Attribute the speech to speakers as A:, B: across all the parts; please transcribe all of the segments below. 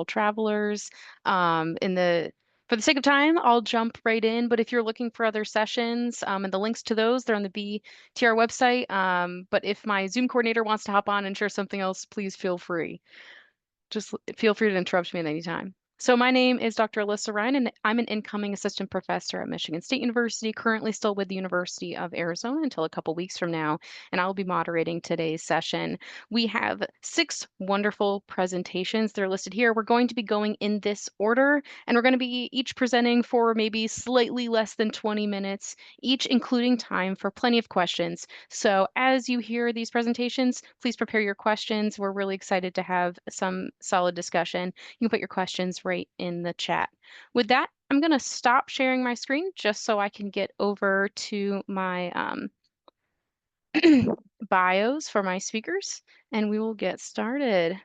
A: travelers. For the sake of time, I'll jump right in. But if you're looking for other sessions, and the links to those, they're on the BTR website. But if my Zoom coordinator wants to hop on and share something else, please feel free. Just feel free to interrupt me at any time. So my name is Dr. Alyssa Ryan, and I'm an incoming assistant professor at Michigan State University, currently still with the University of Arizona until a couple weeks from now, and I'll be moderating today's session. We have 6 wonderful presentations. They're listed here. We're going to be going in this order, and we're going to be each presenting for maybe slightly less than 20 minutes, each including time for plenty of questions. So as you hear these presentations, please prepare your questions. We're really excited to have some solid discussion. You can put your questions right in the chat. With that, I'm going to stop sharing my screen just so I can get over to my bios for my speakers, and we will get started.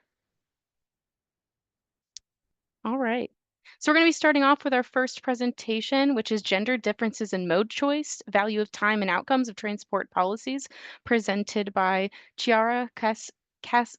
A: All right. So we're going to be starting off with our first presentation, which is Gender Differences in Mode Choice, Value of Time and Outcomes of Transport Policies, presented by Chiara Calistri.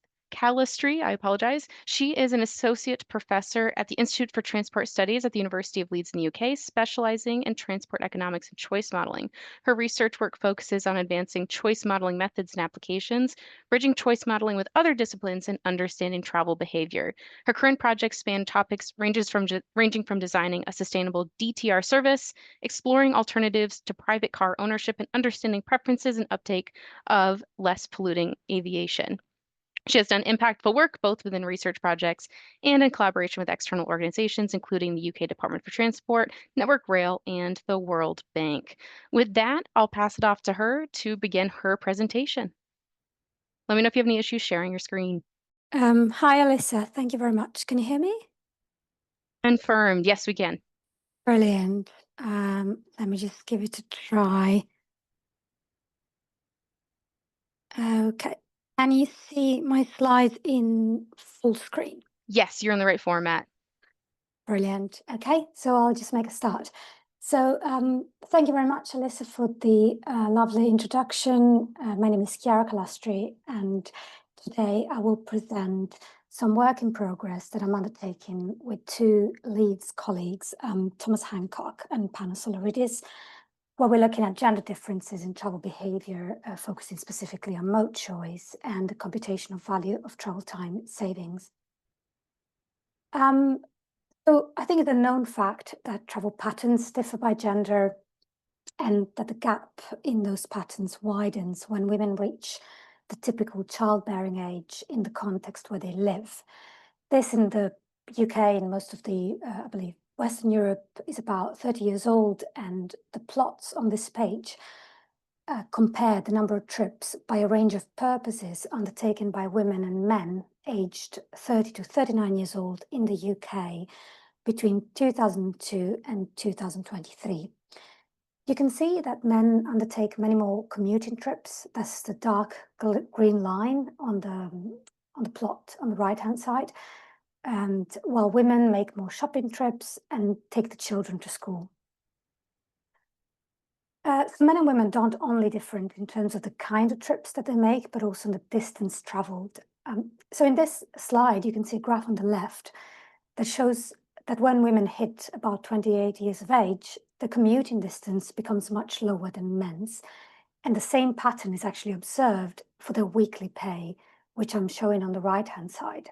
A: I apologize. She is an associate professor at the Institute for Transport Studies at the University of Leeds in the UK, specializing in transport economics and choice modeling. Her research work focuses on advancing choice modeling methods and applications, bridging choice modeling with other disciplines, and understanding travel behavior. Her current projects span topics ranging from designing a sustainable DTR service, exploring alternatives to private car ownership, and understanding preferences and uptake of less polluting aviation. She has done impactful work both within research projects and in collaboration with external organizations, including the UK Department for Transport, Network Rail, and the World Bank. With that, I'll pass it off to her to begin her presentation. Let me know if you have any issues sharing your screen.
B: Hi, Alyssa. Thank you very much. Can you hear me?
A: Confirmed. Yes, we can.
B: Brilliant. Let me just give it a try. Okay. Can you see my slides in full screen?
A: Yes, you're in the right format.
B: Brilliant. Okay, so I'll just make a start. So thank you very much, Alyssa, for the lovely introduction. My name is Chiara Calistri, and today I will present some work in progress that I'm undertaking with 2 Leeds colleagues, Thomas Hancock and Panos Soloridis, where we're looking at gender differences in travel behavior, focusing specifically on mode choice and the computational value of travel time savings. So I think it's a known fact that travel patterns differ by gender and that the gap in those patterns widens when women reach the typical childbearing age in the context where they live. This in the UK and most of the, I believe, Western Europe is about 30 years old, and the plots on this page compare the number of trips by a range of purposes undertaken by women and men aged 30 to 39 years old in the UK between 2002 and 2023. You can see that men undertake many more commuting trips. That's the dark green line on the plot on the right-hand side. And while women make more shopping trips and take the children to school. So men and women don't only different in terms of the kind of trips that they make, but also in the distance traveled. So in this slide, you can see a graph on the left that shows that when women hit about 28 years of age, the commuting distance becomes much lower than men's. And the same pattern is actually observed for their weekly pay, which I'm showing on the right-hand side.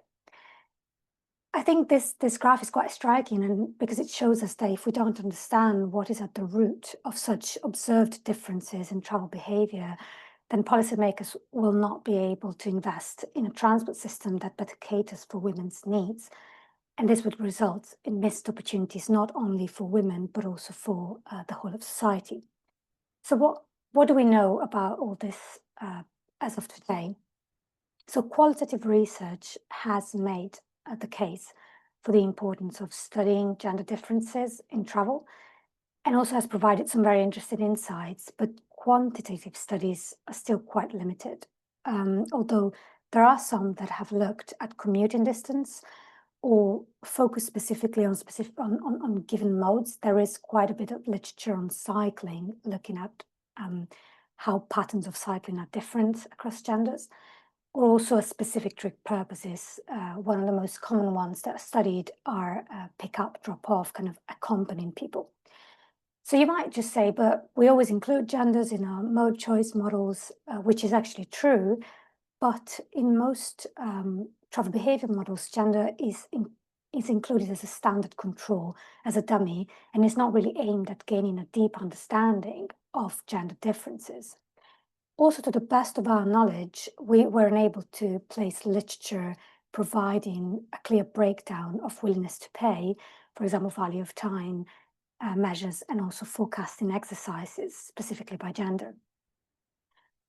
B: I think this graph is quite striking, and because it shows us that if we don't understand what is at the root of such observed differences in travel behavior, then policymakers will not be able to invest in a transport system that better caters for women's needs. And this would result in missed opportunities, not only for women, but also for the whole of society. So what do we know about all this as of today? So qualitative research has made the case for the importance of studying gender differences in travel, and also has provided some very interesting insights, but quantitative studies are still quite limited. Although there are some that have looked at commuting distance or focus specifically on given modes. There is quite a bit of literature on cycling, looking at how patterns of cycling are different across genders. or also a specific trick purposes. One of the most common ones that are studied are pick up, drop off, kind of accompanying people. So you might just say, but we always include genders in our mode choice models, which is actually true. But in most travel behavior models, gender is included as a standard control, as a dummy, and is not really aimed at gaining a deep understanding of gender differences. Also, to the best of our knowledge, we were unable to place literature providing a clear breakdown of willingness to pay, for example, value of time measures, and also forecasting exercises, specifically by gender.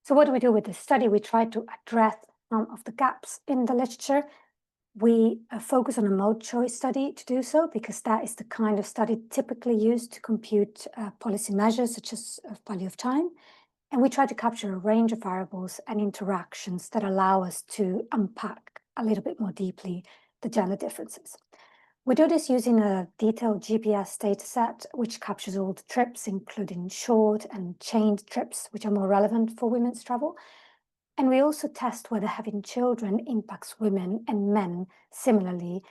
B: So what do we do with this study? We try to address some of the gaps in the literature. We focus on a mode choice study to do so, because that is the kind of study typically used to compute policy measures such as value of time. And we try to capture a range of variables and interactions that allow us to unpack a little bit more deeply the gender differences. We do this using a detailed GPS dataset, which captures all the trips, including short and chained trips, which are more relevant for women's travel. And we also test whether having children impacts women and men similarly,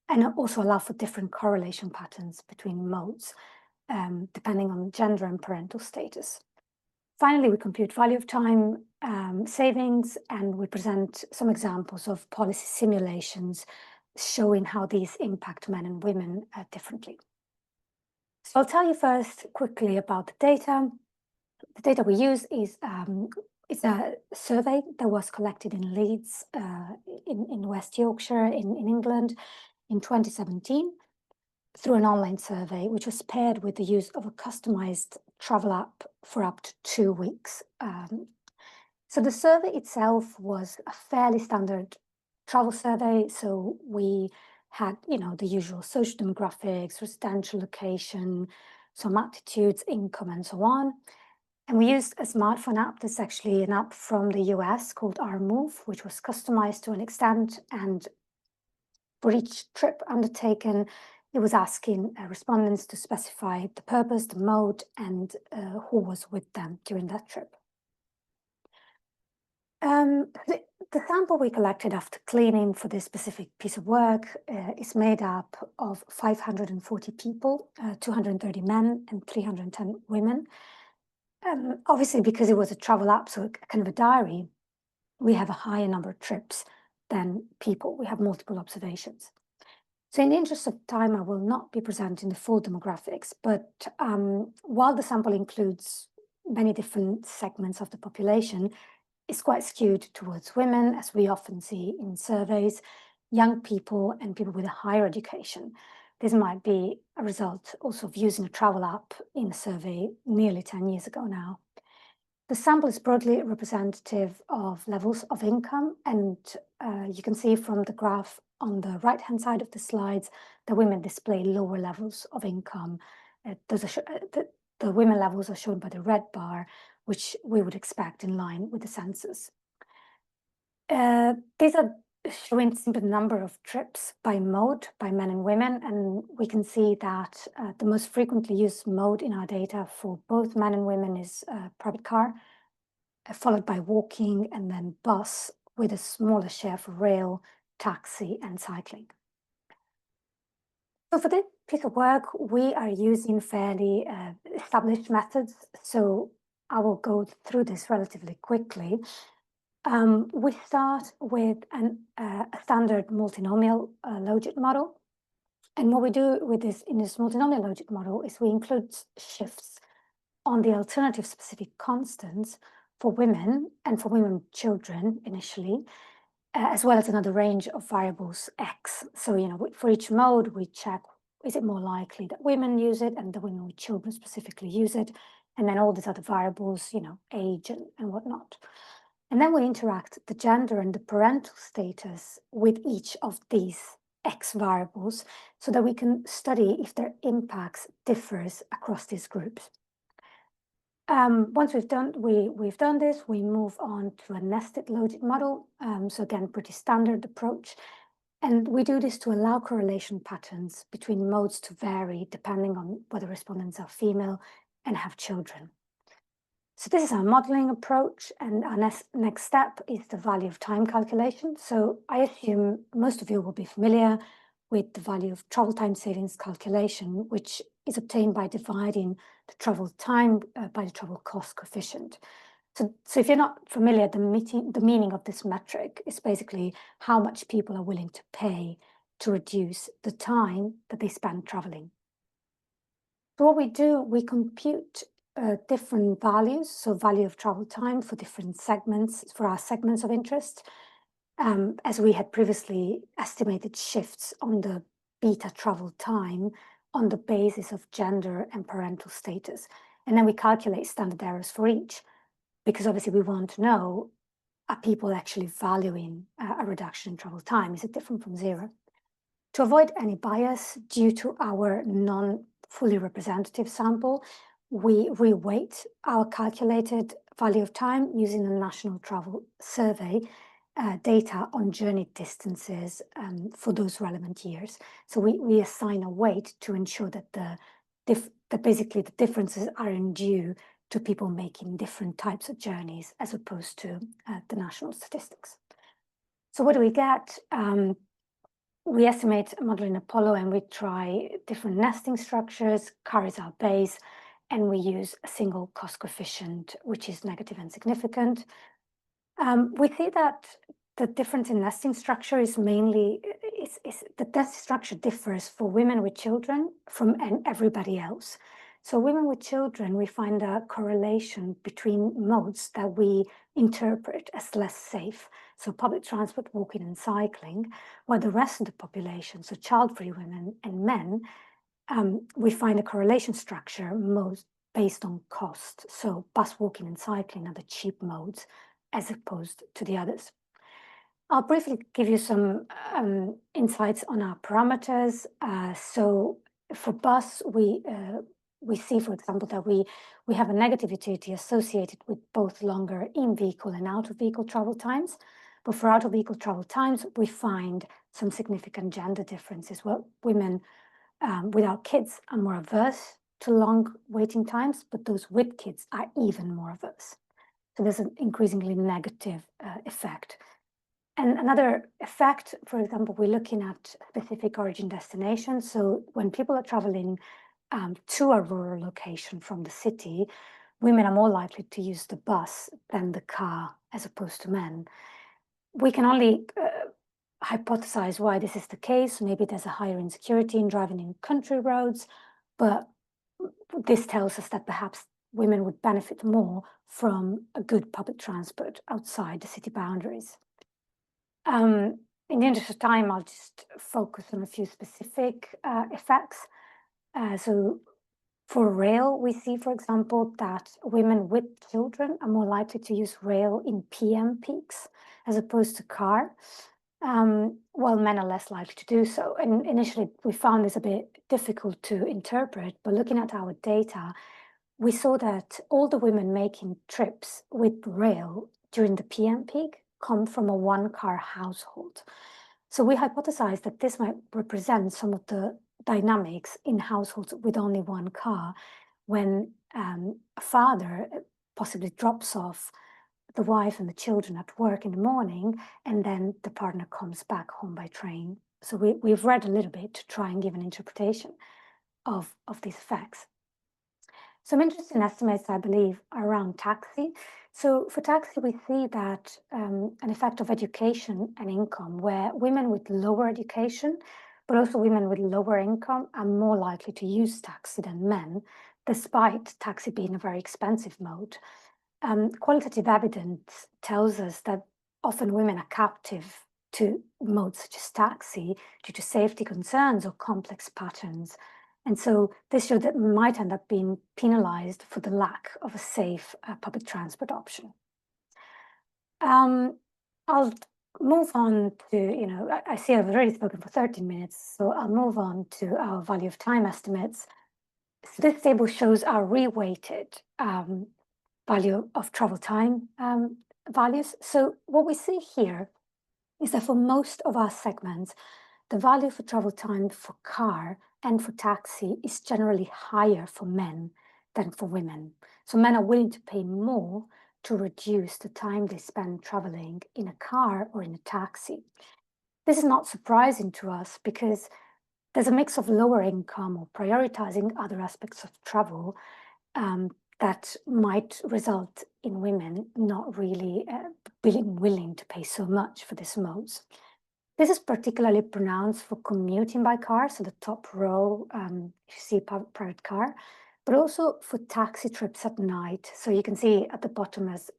B: and also allow for different correlation patterns between modes, depending on gender and parental status. Finally, we compute value of time savings, and we present some examples of policy simulations showing how these impact men and women differently. So I'll tell you first quickly about the data. The data we use is it's a survey that was collected in Leeds, in West Yorkshire, in England, in 2017, through an online survey, which was paired with the use of a customized travel app for up to 2 weeks. So the survey itself was a fairly standard travel survey. So we had, the usual social demographics, residential location, some attitudes, income, and so on. And we used a smartphone app that's actually an app from the US called Our Move, which was customized to an extent. And for each trip undertaken, it was asking respondents to specify the purpose, the mode, and who was with them during that trip. The sample we collected after cleaning for this specific piece of work is made up of 540 people, 230 men and 310 women. Obviously, because it was a travel app, so kind of a diary, we have a higher number of trips than people. We have multiple observations. So in the interest of time, I will not be presenting the full demographics, but while the sample includes many different segments of the population, it's quite skewed towards women, as we often see in surveys, young people, and people with a higher education. This might be a result also of using a travel app in a survey nearly 10 years ago now. The sample is broadly representative of levels of income, and you can see from the graph on the right-hand side of the slides that women display lower levels of income. The women levels are shown by the red bar, which we would expect in line with the census. These are showing the number of trips by mode, by men and women, and we can see that the most frequently used mode in our data for both men and women is private car, followed by walking, and then bus, with a smaller share for rail, taxi, and cycling. So for this piece of work, we are using fairly established methods, so I will go through this relatively quickly. We start with a standard multinomial logit model. And what we do with this in this multinomial logit model is we include shifts on the alternative specific constants for women and for women with children initially, as well as another range of variables X. So, for each mode, we check, is it more likely that women use it and the women with children specifically use it? And then all these other variables, age and whatnot. And then we interact the gender and the parental status with each of these X variables so that we can study if their impacts differs across these groups. Once we've done this, we move on to a nested logit model. So again, pretty standard approach. And we do this to allow correlation patterns between modes to vary depending on whether respondents are female and have children. So this is our modeling approach, and our next step is the value of time calculation. So I assume most of you will be familiar with the value of travel time savings calculation, which is obtained by dividing the travel time by the travel cost coefficient. So if you're not familiar, the meaning of this metric is basically how much people are willing to pay to reduce the time that they spend traveling. So what we do, we compute different values, so value of travel time for different segments, for our segments of interest, as we had previously estimated shifts on the beta travel time on the basis of gender and parental status. And then we calculate standard errors for each, because obviously we want to know, are people actually valuing a reduction in travel time? Is it different from zero? To avoid any bias due to our non-fully representative sample, we reweight our calculated value of time using the National Travel Survey data on journey distances for those relevant years. So we assign a weight to ensure that basically the differences are due to people making different types of journeys as opposed to the national statistics. So what do we get? We estimate modeling Apollo, and we try different nesting structures, CAR is our base, and we use a single cost coefficient, which is negative and significant. We see that the difference in nesting structure is mainly, the nesting structure differs for women with children from everybody else. So women with children, we find a correlation between modes that we interpret as less safe. So public transport, walking and cycling, while the rest of the population, so child-free women and men, we find a correlation structure most based on cost. So bus, walking and cycling are the cheap modes as opposed to the others. I'll briefly give you some insights on our parameters. So for bus, we see, for example, that we have a negative utility associated with both longer in-vehicle and out-of-vehicle travel times. But for out-of-vehicle travel times, we find some significant gender differences. Well, women without kids are more averse to long waiting times, but those with kids are even more averse. So there's an increasingly negative effect. And another effect, for example, we're looking at specific origin destinations. So when people are traveling to a rural location from the city, women are more likely to use the bus than the car as opposed to men. We can only hypothesize why this is the case. Maybe there's a higher insecurity in driving in country roads, but this tells us that perhaps women would benefit more from a good public transport outside the city boundaries. In the interest of time, I'll just focus on a few specific effects. So for rail, we see, for example, that women with children are more likely to use rail in PM peaks as opposed to car, while men are less likely to do so. And initially, we found this a bit difficult to interpret, but looking at our data, we saw that all the women making trips with rail during the PM peak come from a one-car household. So we hypothesized that this might represent some of the dynamics in households with only one car, when a father possibly drops off the wife and the children at work in the morning, and then the partner comes back home by train. So we've read a little bit to try and give an interpretation of these effects. Some interesting estimates, I believe, are around taxi. So for taxi, we see that an effect of education and income, where women with lower education, but also women with lower income, are more likely to use taxi than men, despite taxi being a very expensive mode. Qualitative evidence tells us that often women are captive to modes such as taxi due to safety concerns or complex patterns. And so this shows that might end up being penalized for the lack of a safe public transport option. I'll move on to, I see I've already spoken for 13 minutes, so I'll move on to our value of time estimates. So this table shows our reweighted value of travel time values. So what we see here is that for most of our segments, the value for travel time for car and for taxi is generally higher for men than for women. So men are willing to pay more to reduce the time they spend traveling in a car or in a taxi. This is not surprising to us because there's a mix of lower income or prioritizing other aspects of travel that might result in women not really being willing to pay so much for these modes. This is particularly pronounced for commuting by car, so the top row, if you see private car, but also for taxi trips at night. So you can see at the bottom as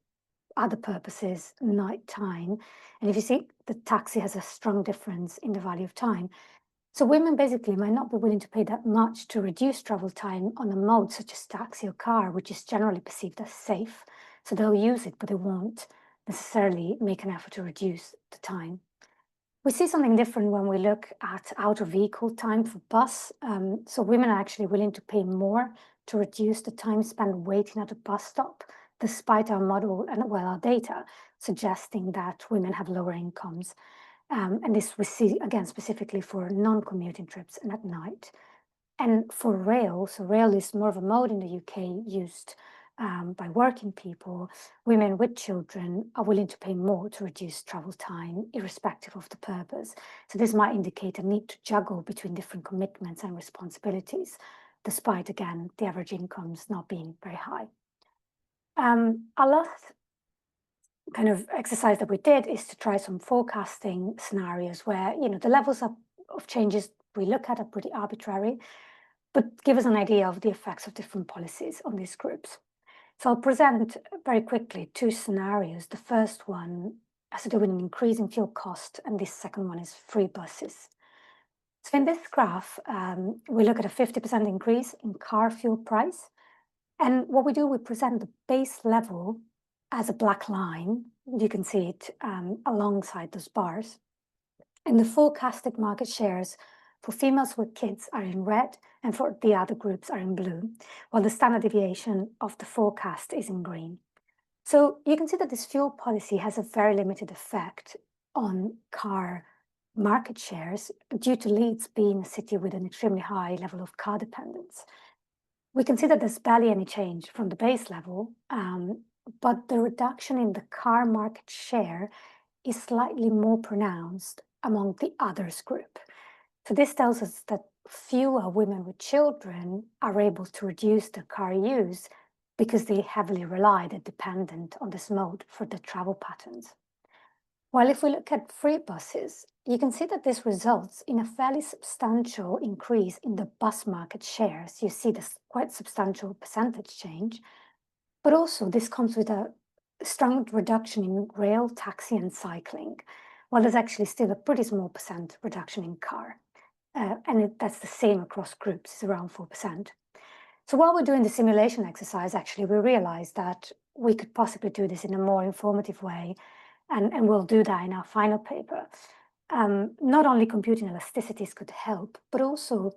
B: other purposes, nighttime. And if you see, the taxi has a strong difference in the value of time. So women basically might not be willing to pay that much to reduce travel time on a mode such as taxi or car, which is generally perceived as safe. So they'll use it, but they won't necessarily make an effort to reduce the time. We see something different when we look at out-of-vehicle time for bus. So women are actually willing to pay more to reduce the time spent waiting at a bus stop, despite our model and our data suggesting that women have lower incomes. And this we see again specifically for non-commuting trips and at night. And for rail, so rail is more of a mode in the UK used by working people. Women with children are willing to pay more to reduce travel time, irrespective of the purpose. So this might indicate a need to juggle between different commitments and responsibilities, despite, again, the average incomes not being very high. Our last kind of exercise that we did is to try some forecasting scenarios where, the levels of changes we look at are pretty arbitrary, but give us an idea of the effects of different policies on these groups. So I'll present very quickly two scenarios. The first one has to do with an increase in fuel cost, and this second one is free buses. So in this graph, we look at a 50% increase in car fuel price. And what we do, we present the base level as a black line. You can see it alongside those bars. And the forecasted market shares for females with kids are in red, and for the other groups are in blue, while the standard deviation of the forecast is in green. So you can see that this fuel policy has a very limited effect on car market shares due to Leeds being a city with an extremely high level of car dependence. We can see that there's barely any change from the base level, but the reduction in the car market share is slightly more pronounced among the others group. So this tells us that fewer women with children are able to reduce their car use because they heavily rely, they're dependent on this mode for their travel patterns. While if we look at free buses, you can see that this results in a fairly substantial increase in the bus market shares. You see this quite substantial percentage change, but also this comes with a strong reduction in rail, taxi, and cycling, while there's actually still a pretty small percent reduction in car. That's the same across groups, it's around 4%. So while we're doing the simulation exercise, actually, we realized that we could possibly do this in a more informative way, and we'll do that in our final paper. Not only computing elasticities could help, but also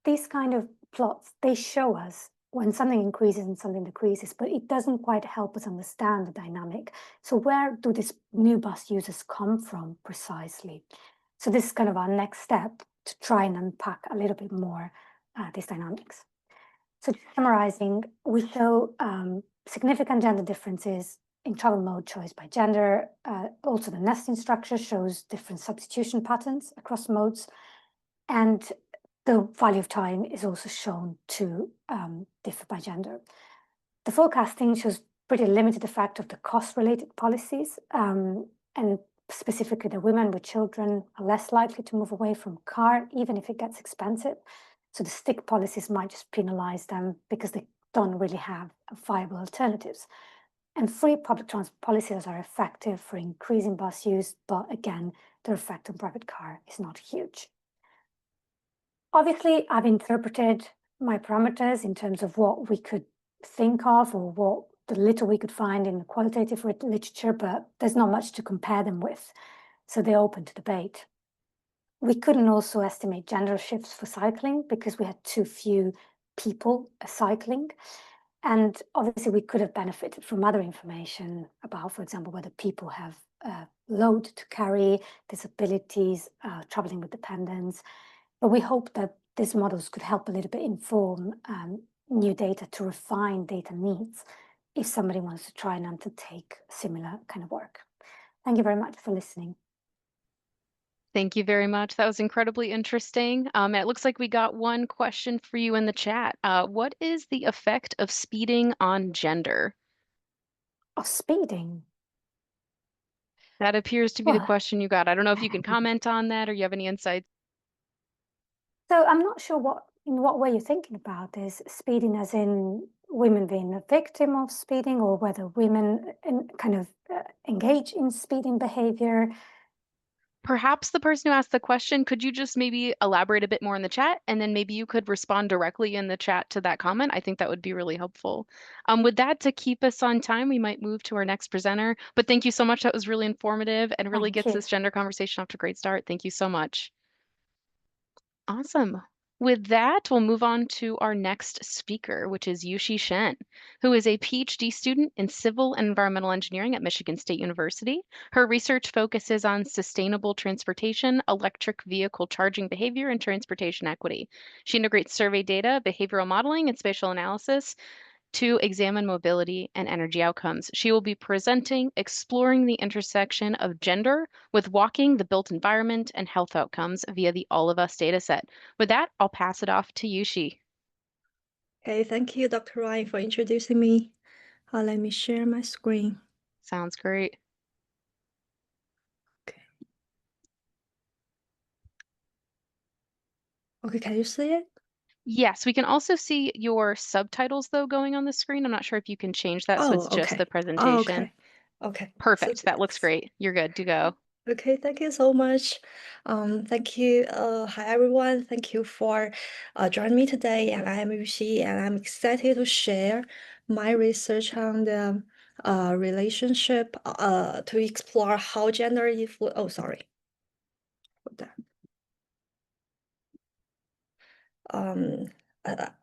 B: these kind of plots, they show us when something increases and something decreases, but it doesn't quite help us understand the dynamic. So where do these new bus users come from precisely? So this is kind of our next step to try and unpack a little bit more these dynamics. So summarizing, we show significant gender differences in travel mode choice by gender. Also, the nesting structure shows different substitution patterns across modes. And the value of time is also shown to differ by gender. The forecasting shows pretty limited effect of the cost-related policies, and specifically the women with children are less likely to move away from car, even if it gets expensive. So the stick policies might just penalize them because they don't really have viable alternatives. And free public transport policies are effective for increasing bus use, but again, their effect on private car is not huge. Obviously, I've interpreted my parameters in terms of what we could think of or what the little we could find in the qualitative literature, but there's not much to compare them with, so they're open to debate. We couldn't also estimate gender shifts for cycling because we had too few people cycling. And obviously, we could have benefited from other information about, for example, whether people have load to carry, disabilities, traveling with dependents. But we hope that these models could help a little bit inform new data to refine data needs if somebody wants to try and undertake similar kind of work. Thank you very much for listening.
A: Thank you very much. That was incredibly interesting. It looks like we got one question for you in the chat. What is the effect of speeding on gender?
B: Oh, speeding.
A: That appears to be the
B: Well,
A: question you got. I don't know if you can comment on that or you have any insights.
B: so I'm not sure in what way you're thinking about this. Speeding as in women being a victim of speeding, or whether women kind of engage in speeding behavior.
A: Perhaps the person who asked the question, could you just maybe elaborate a bit more in the chat? And then maybe you could respond directly in the chat to that comment. I think that would be really helpful. With that, to keep us on time, we might move to our next presenter. But thank you so much. That was really informative and really
B: Thank
A: gets
B: you.
A: this gender conversation off to a great start. Thank you so much. Awesome. With that, we'll move on to our next speaker, which is Yushi Shen, who is a PhD student in civil and environmental engineering at Michigan State University. Her research focuses on sustainable transportation, electric vehicle charging behavior, and transportation equity. She integrates survey data, behavioral modeling, and spatial analysis to examine mobility and energy outcomes. She will be presenting Exploring the Intersection of Gender with Walking the Built Environment and Health Outcomes via the All of Us dataset. With that, I'll pass it off to Yushi.
C: Okay, thank you, Dr. Ryan, for introducing me. Let me share my screen.
A: Sounds great.
C: Okay. Okay, can you see it?
A: Yes, we can also see your subtitles though going on the screen. I'm not sure if you can change that so
C: Oh,
A: it's just the
C: okay. Oh,
A: presentation.
C: okay. Okay. So
A: Perfect. That looks great. You're good to go.
C: okay, thank you so much. Thank you. Hi everyone. Thank you for joining me today. And I'm Yuxi, and I'm excited to share my research on the relationship to explore how gender influence. Oh, sorry. Hold on. Um,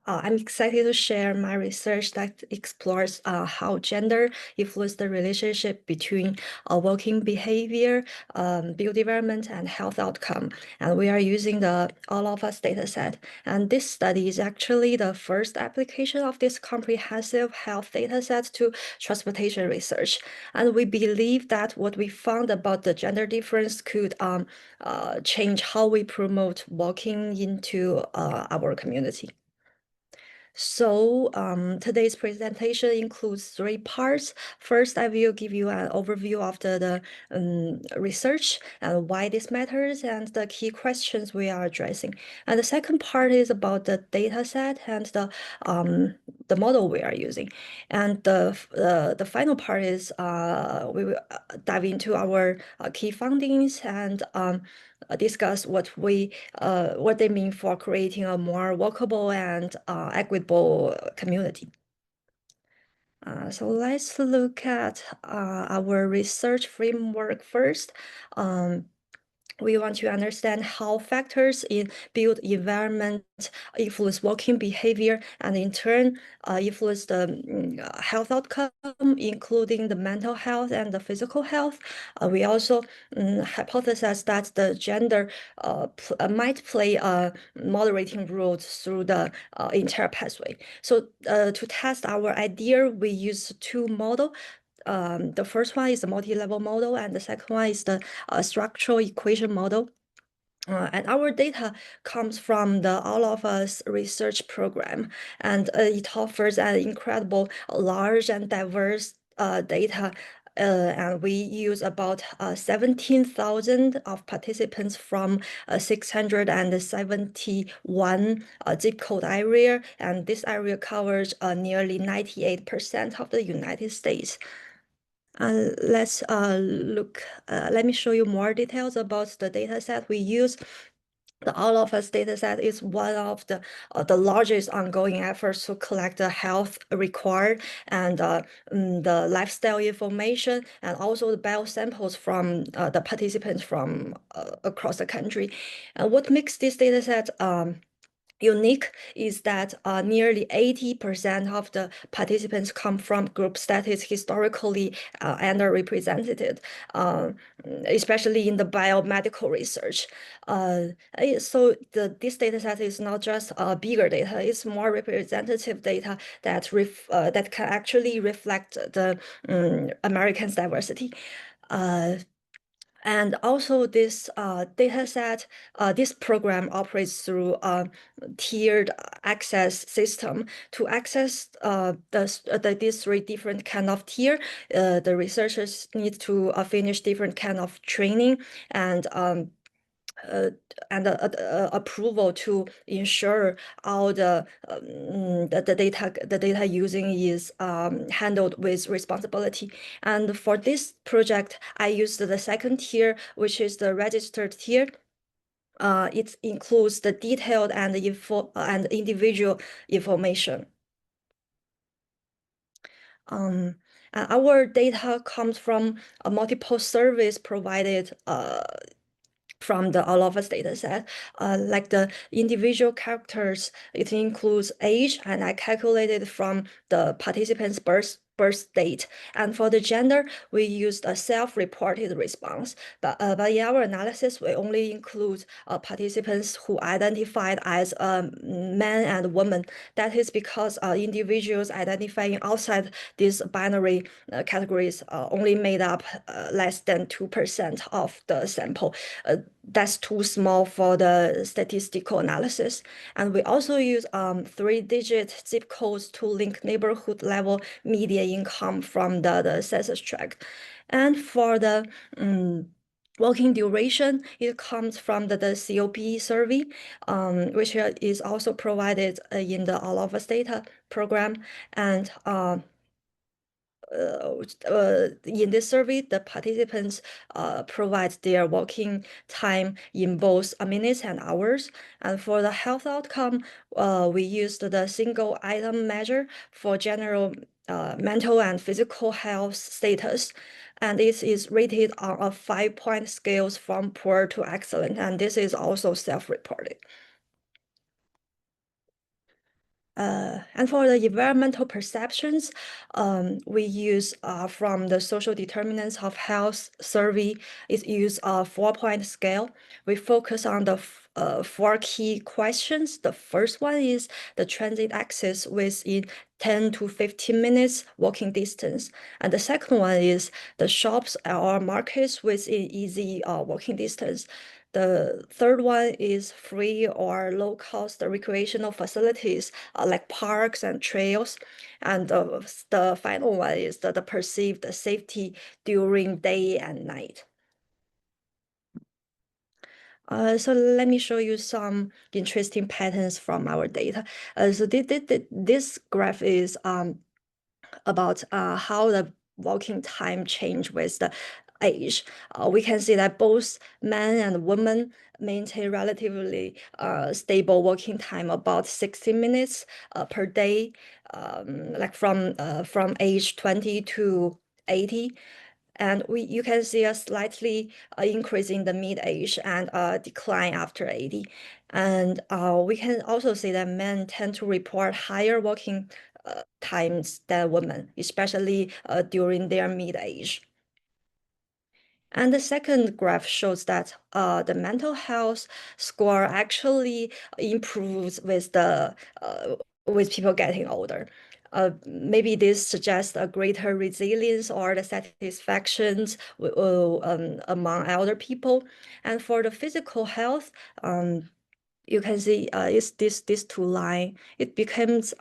C: I'm excited to share my research that explores how gender influences the relationship between working behavior, build development, and health outcome. And we are using the All of Us dataset. And this study is actually the first application of this comprehensive health dataset to transportation research. And we believe that what we found about the gender difference could change how we promote walking into our community. So today's presentation includes 3 parts. First, I will give you an overview of the research and why this matters and the key questions we are addressing. And the second part is about the data set and the model we are using. And the final part is we will dive into our key findings and discuss what they mean for creating a more walkable and equitable community. So let's look at our research framework first. We want to understand how factors in built environment influence walking behavior and in turn influence the health outcome, including the mental health and the physical health. We also hypothesize that the gender might play a moderating role through the entire pathway. So to test our idea, we use 2 models. The first one is the multi-level model, and the second one is the structural equation model. And our data comes from the All of Us research program, and it offers an incredible large and diverse data. And we use about 17,000 of participants from 671 zip code area, and this area covers nearly 98% of the United States. Let's look. Let me show you more details about the data set we use. The All of Us dataset is one of the largest ongoing efforts to collect the health record and the lifestyle information and also the biosamples from the participants from across the country. What makes this dataset unique is that nearly 80% of the participants come from groups that is historically underrepresented, especially in the biomedical research. So this data set is not just bigger data, it's more representative data that can actually reflect the Americans' diversity. And also this data set, this program operates through a tiered access system. To access these three different kind of tier, the researchers need to finish different kind of training and approval to ensure all the data using is handled with responsibility. And for this project, I used the second tier, which is the registered tier. It includes the detailed and individual information. Our data comes from a multiple service provided from the all of us data set, like the individual characters, it includes age, and I calculated from the participant's birth date. And for the gender, we used a self-reported response. But in our analysis, we only include participants who identified as man and woman. That is because individuals identifying outside these binary categories only made up less than 2% of the sample. That's too small for the statistical analysis. And we also use 3-digit zip codes to link neighborhood level median income from the census tract. And for the working duration, it comes from the COP survey, which is also provided in the All of Us data program. And in this survey, the participants provide their working time in both minutes and hours. And for the health outcome, we used the single item measure for general mental and physical health status. And this is rated on a 5-point scale from poor to excellent. And this is also self-reported. And for the environmental perceptions, we use from the social determinants of health survey, it use a 4-point scale. We focus on the 4 key questions. The first one is the transit access within 10 to 15 minutes walking distance. And the second one is the shops or markets within easy walking distance. The third one is free or low-cost recreational facilities like parks and trails. And the final one is the perceived safety during day and night. So let me show you some interesting patterns from our data. So this graph is about how the walking time change with the age. We can see that both men and women maintain relatively stable walking time, about 60 minutes per day, like from age 20 to 80. And you can see a slightly increase in the mid-age and decline after 80. And we can also see that men tend to report higher walking times than women, especially during their mid-age. And the second graph shows that the mental health score actually improves with people getting older. Maybe this suggests a greater resilience or the satisfactions among elder people. And for the physical health, you can see it's this two line. It becomes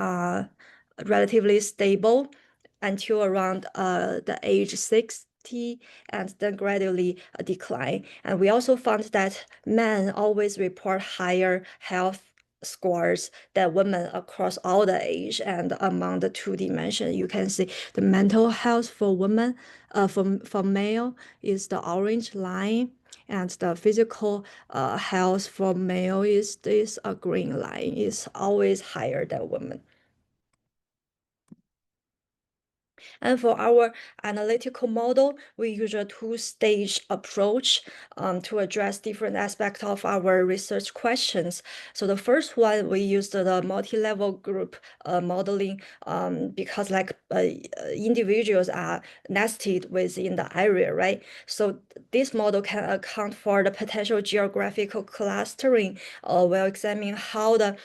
C: relatively stable until around the age 60 and then gradually decline. And we also found that men always report higher health scores than women across all the age. And among the 2 dimensions, you can see the mental health for women, for male is the orange line, and the physical health for male is this green line, is always higher than women. And for our analytical model, we use a two-stage approach to address different aspects of our research questions. So the first one, we used the multi-level group modeling because individuals are nested within the area, right? So this model can account for the potential geographical clustering while examining how the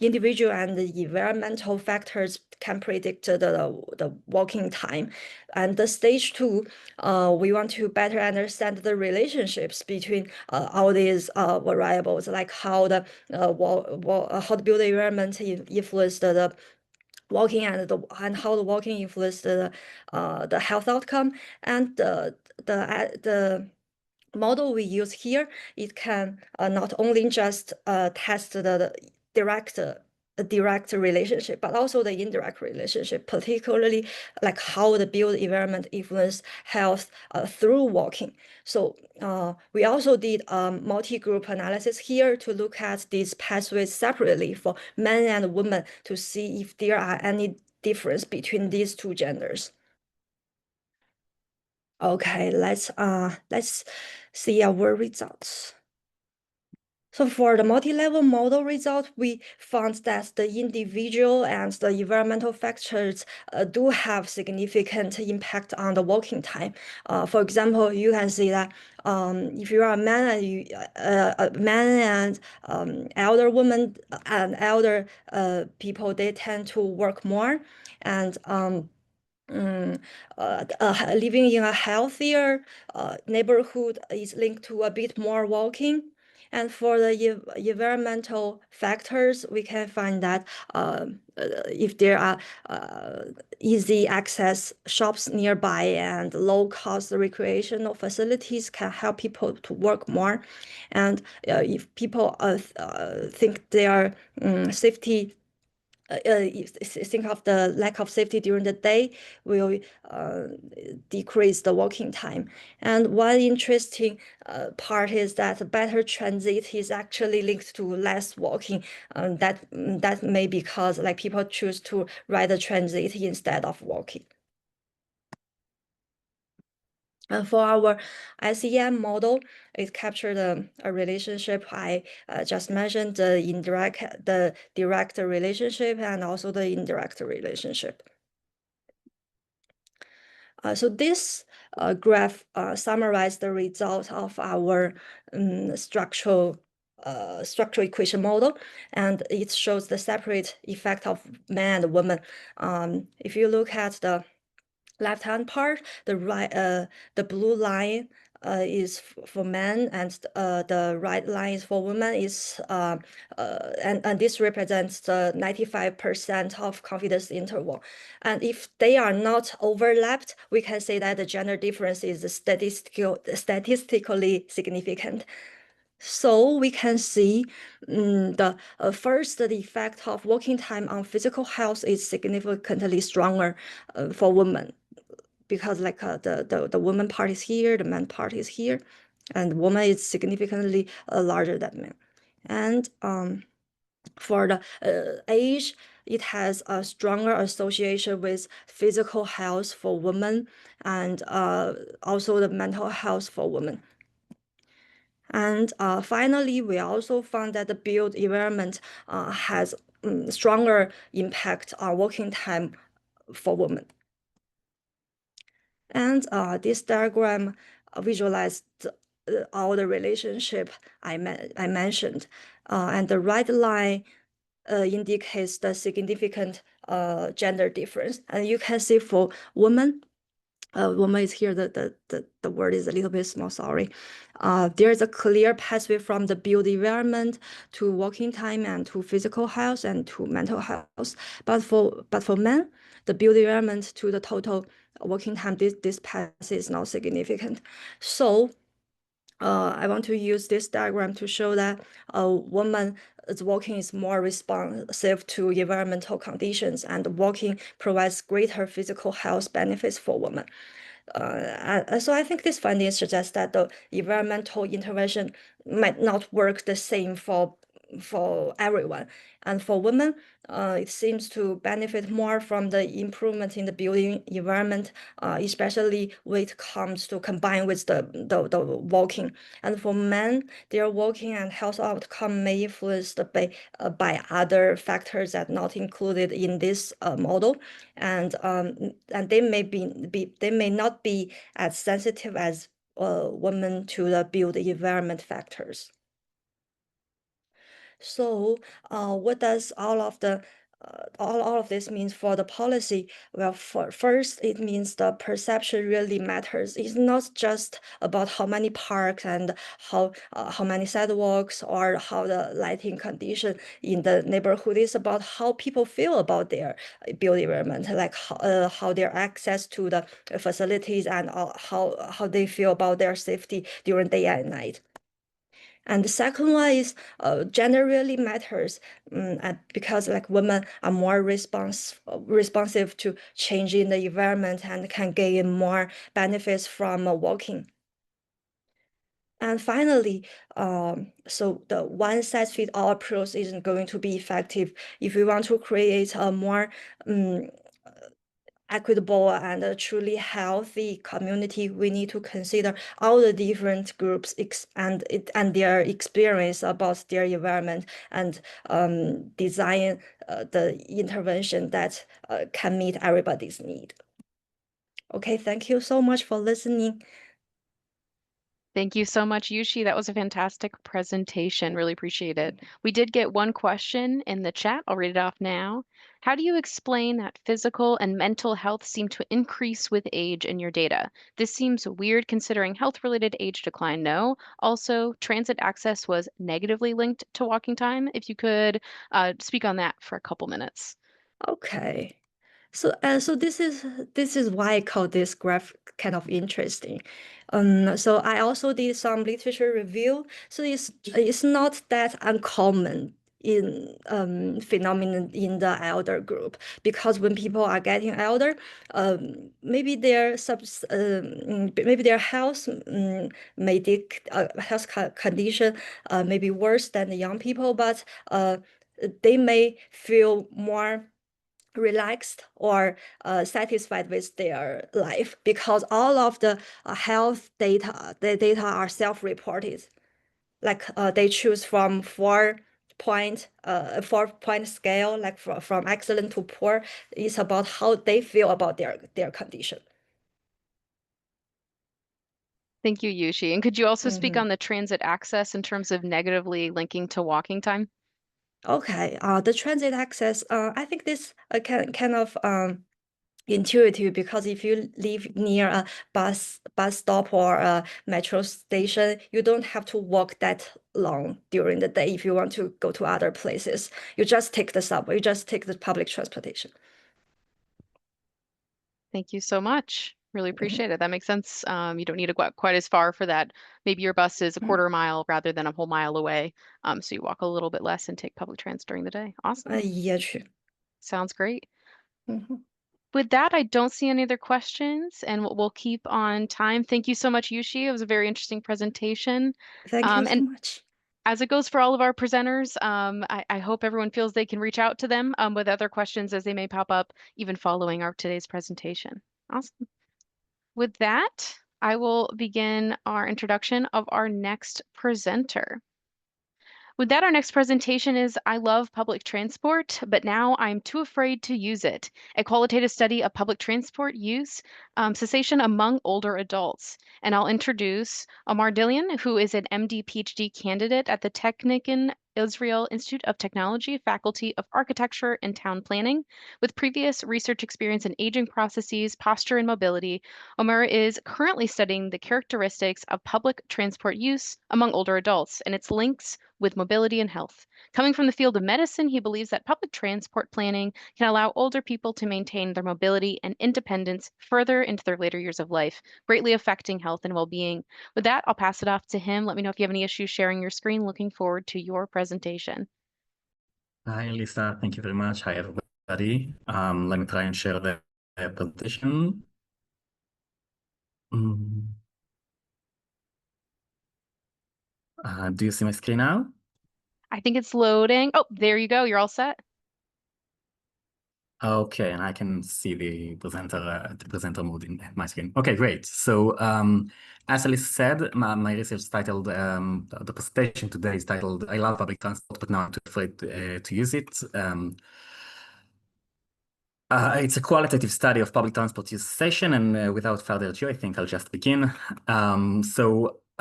C: individual and the environmental factors can predict the walking time. And the stage two, we want to better understand the relationships between all these variables, like how the how the built environment influenced the walking and how the walking influenced the health outcome. And the model we use here, it can not only just test the direct relationship, but also the indirect relationship, particularly like how the built environment influence health through walking. So we also did multi-group analysis here to look at these pathways separately for men and women to see if there are any difference between these two genders. Okay, let's see our results. So for the multi-level model result, we found that the individual and the environmental factors do have significant impact on the walking time. For example, you can see that if you are a man and elder women and elder people, they tend to work more, and living in a healthier neighborhood is linked to a bit more walking. And for the environmental factors, we can find that if there are easy access shops nearby and low-cost recreational facilities can help people to work more. And if people think their safety think of the lack of safety during the day will decrease the walking time. And one interesting part is that better transit is actually linked to less walking. That may be because like people choose to ride the transit instead of walking. And for our SEM model, it captured a relationship I just mentioned, the direct relationship, and also the indirect relationship. So this graph summarized the result of our structural equation model, and it shows the separate effect of man and woman. If you look at the left-hand part, the blue line is for men, and the right line is for women. And this represents the 95% of confidence interval. And if they are not overlapped, we can say that the gender difference is statistically significant. So we can see the effect of walking time on physical health is significantly stronger for women, because like the woman part is here, the man part is here, and woman is significantly larger than men. And for the age, it has a stronger association with physical health for women, and also the mental health for women. And finally, we also found that the built environment has stronger impact on working time for women. And this diagram visualized all the relationship I mentioned. And the right line indicates the significant gender difference. And you can see for women, woman is here, the word is a little bit small, sorry. There's a clear pathway from the built environment to walking time and to physical health and to mental health. But for men, the built environment to the total working time, this path is not significant. So I want to use this diagram to show that a woman's walking is more responsive to environmental conditions, and walking provides greater physical health benefits for women. So I think this finding suggests that the environmental intervention might not work the same for for everyone. And for women, it seems to benefit more from the improvement in the building environment, especially when it comes to combine with the walking. And for men, their walking and health outcome may influenced by other factors that not included in this model, and they may not be as sensitive as women to the built environment factors. So, what does all of this means for the policy? Well, first, it means the perception really matters. It's not just about how many parks and how many sidewalks or how the lighting condition in the neighborhood. It's about how people feel about their built environment, like how their access to the facilities and how they feel about their safety during day and night. And the second one is gender really matters, because like women are more responsive to change in the environment and can gain more benefits from walking. And finally, so the one-size-fits-all approach isn't going to be effective. If we want to create a more equitable and a truly healthy community, we need to consider all the different groups and their experience about their environment, and design the intervention that can meet everybody's need. Okay, thank you so much for listening.
A: Thank you so much, Yushi. That was a fantastic presentation. Really appreciate it. We did get one question in the chat. I'll read it off now. How do you explain that physical and mental health seem to increase with age in your data? This seems weird considering health-related age decline. No. Also, transit access was negatively linked to walking time. If you could speak on that for a couple minutes.
C: Okay. So, this is why I call this graph kind of interesting. So I also did some literature review. So it's not that uncommon in phenomenon in the elder group, because when people are getting elder, maybe their health health condition may be worse than the young people, but they may feel more relaxed or satisfied with their life, because all of the health data, the data are self-reported. Like they choose from 4-point scale, like from excellent to poor. It's about how they feel about their condition.
A: Thank you, Yushi. And could you also speak on the transit access in terms of negatively linking to walking time?
C: Okay, the transit access, I think this kind of intuitive, because if you live near a bus stop or a metro station, you don't have to walk that long during the day if you want to go to other places. You just take the subway, you just take the public transportation.
A: Thank you so much. Really appreciate it. That makes sense. You don't need to go out quite as far for that. Maybe your bus is a quarter mile rather than a whole mile away. So you walk a little bit less and take public transit during the day. Awesome.
C: Yeah, true.
A: Sounds great. With that, I don't see any other questions, and we'll keep on time. Thank you so much, Yushi. It was a very interesting presentation.
C: Thank you so
A: And
C: much.
A: as it goes for all of our presenters, I hope everyone feels they can reach out to them with other questions as they may pop up, even following our today's presentation. Awesome. With that, I will begin our introduction of our next presenter. With that, our next presentation is I love public transport, but now I'm too afraid to use it. A qualitative study of public transport use, cessation among older adults. And I'll introduce Amar Dillian, who is an MD PhD candidate at the Technican Israel Institute of Technology, Faculty of Architecture and Town Planning. With previous research experience in aging processes, posture, and mobility, Omar is currently studying the characteristics of public transport use among older adults and its links with mobility and health. Coming from the field of medicine, he believes that public transport planning can allow older people to maintain their mobility and independence further into their later years of life, greatly affecting health and well-being. With that, I'll pass it off to him. Let me know if you have any issues sharing your screen. Looking forward to your presentation.
D: Hi, Alyssa. Thank you very much. Hi, everybody. Let me try and share the presentation. Do you see my screen now?
A: I think it's loading. Oh, there you go. You're all set.
D: Okay, and I can see the presenter mode in my screen. Okay, great. So as Alyssa said, my research titled, the presentation today is titled, I love public transport, but now I'm too afraid to use it. It's a qualitative study of public transport use cessation, and without further ado, I think I'll just begin.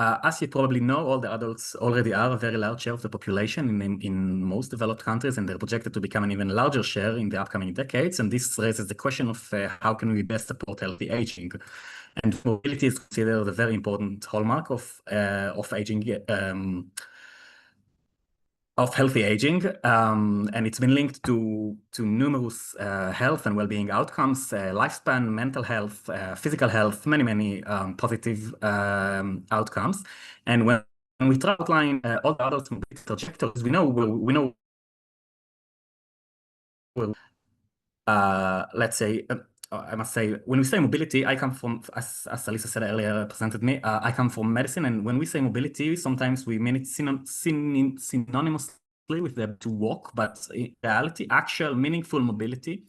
D: As you probably know, all the adults already are a very large share of the population in most developed countries, and they're projected to become an even larger share in the upcoming decades. And this raises the question of how can we best support healthy aging? And mobility is considered a very important hallmark of aging. Of healthy aging, and it's been linked to numerous health and well-being outcomes, lifespan, mental health, physical health, many positive outcomes. And when we try to outline all the adult mobility trajectories, we know let's say. I must say, when we say mobility, I come from, as Alyssa said earlier, presented me, I come from medicine. And when we say mobility, sometimes we mean it synonymously with the to walk, but in reality, actual meaningful mobility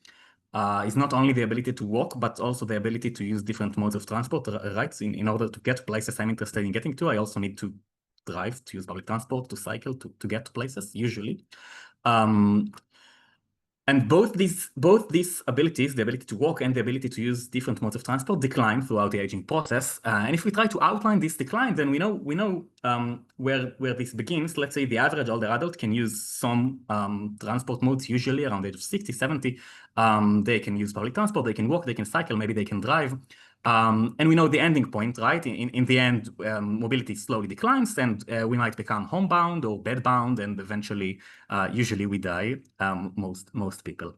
D: is not only the ability to walk, but also the ability to use different modes of transport, right? In order to get to places I'm interested in getting to, I also need to drive, to use public transport, to cycle, to get to places, usually. And both these abilities, the ability to walk and the ability to use different modes of transport, decline throughout the aging process. And if we try to outline this decline, then we know where this begins. Let's say the average older adult can use some transport modes, usually around the age of 60, 70. They can use public transport, they can walk, they can cycle, maybe they can drive. And we know the ending point, right? In the end, mobility slowly declines, and we might become homebound or bedbound, and eventually, usually we die. Most people.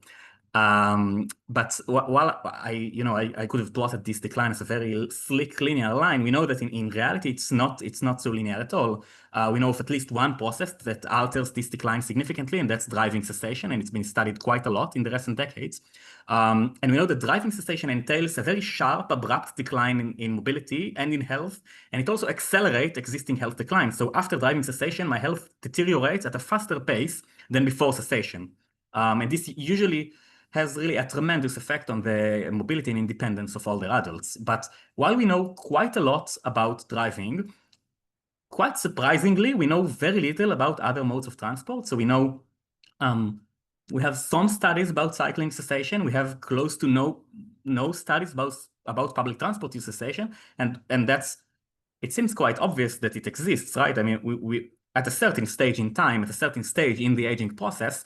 D: But while I could have plotted this decline as a very slick linear line, we know that in reality it's not so linear at all. We know of at least one process that alters this decline significantly, and that's driving cessation, and it's been studied quite a lot in the recent decades. And we know that driving cessation entails a very sharp, abrupt decline in mobility and in health, and it also accelerates existing health decline. So after driving cessation, my health deteriorates at a faster pace than before cessation. And this usually has really a tremendous effect on the mobility and independence of older adults. But while we know quite a lot about driving, quite surprisingly, we know very little about other modes of transport. So we know we have some studies about cycling cessation. We have close to no studies about public transport use cessation, and it seems quite obvious that it exists, right? I mean, we at a certain stage in time, at a certain stage in the aging process,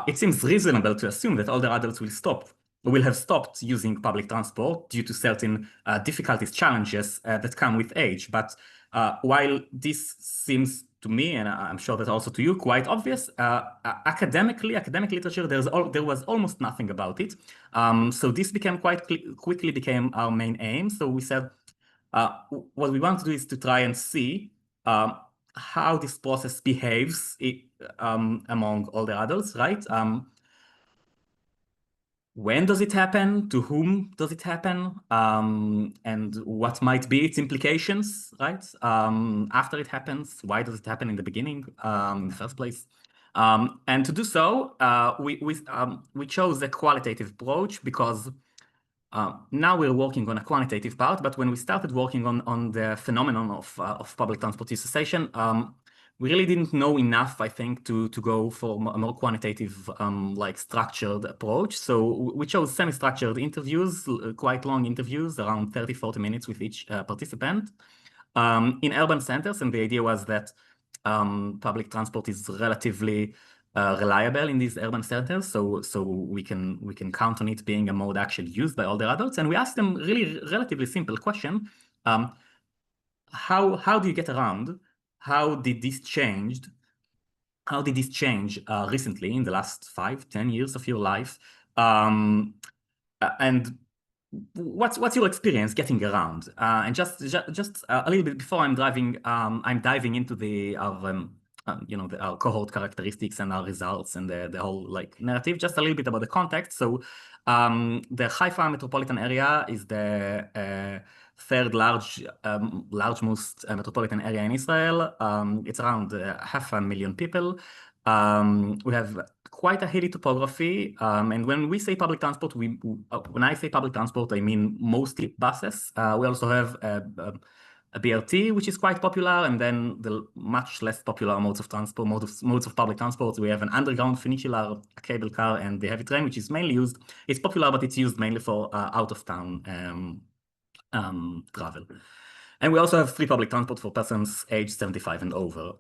D: it seems reasonable to assume that older adults will have stopped using public transport due to certain difficulties, challenges that come with age. But while this seems to me, and I'm sure that also to you, quite obvious, academic literature, there was almost nothing about it. So this became quickly became our main aim. So we said, what we want to do is to try and see how this process behaves among older adults, right? When does it happen? To whom does it happen? And what might be its implications, right? After it happens, why does it happen in the beginning, in the first place? And to do so, we chose a qualitative approach because now we're working on a quantitative part, but when we started working on the phenomenon of public transport use cessation, we really didn't know enough, I think, to go for a more quantitative, like structured approach. So we chose semi-structured interviews, quite long interviews, around 30, 40 minutes with each participant in urban centers. And the idea was that public transport is relatively reliable in these urban centers, so we can count on it being a mode actually used by older adults. And we asked them really relatively simple question: how do you get around? How did this change? How did this change recently in the last 5, 10 years of your life? And what's your experience getting around? And just a little bit before I'm diving into our cohort characteristics and our results and the whole like narrative. Just a little bit about the context. So the Haifa metropolitan area is the third largest metropolitan area in Israel. It's around 500,000 people. We have quite a hilly topography, and when we say public transport, when I say public transport, I mean mostly buses. We also have a BRT, which is quite popular, and then the much less popular modes of transport, modes of public transport. We have an underground funicular, a cable car, and the heavy train, which is mainly used. It's popular, but it's used mainly for out of town travel. And we also have free public transport for persons aged 75 and over.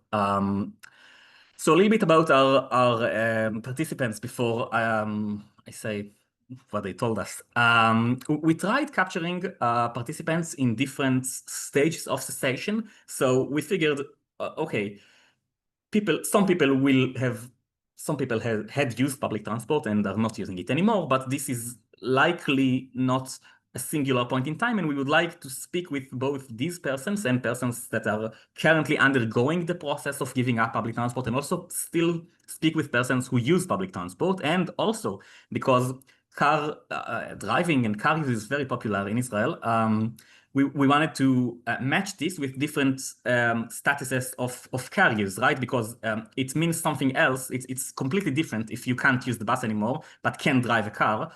D: So a little bit about our participants before I say what they told us. We tried capturing participants in different stages of cessation. So we figured, okay, some people had used public transport and are not using it anymore, but this is likely not a singular point in time, and we would like to speak with both these persons and persons that are currently undergoing the process of giving up public transport, and also still speak with persons who use public transport. And also because car driving and car use is very popular in Israel, we wanted to match this with different statuses of car use, right? Because it means something else. It's completely different if you can't use the bus anymore, but can drive a car.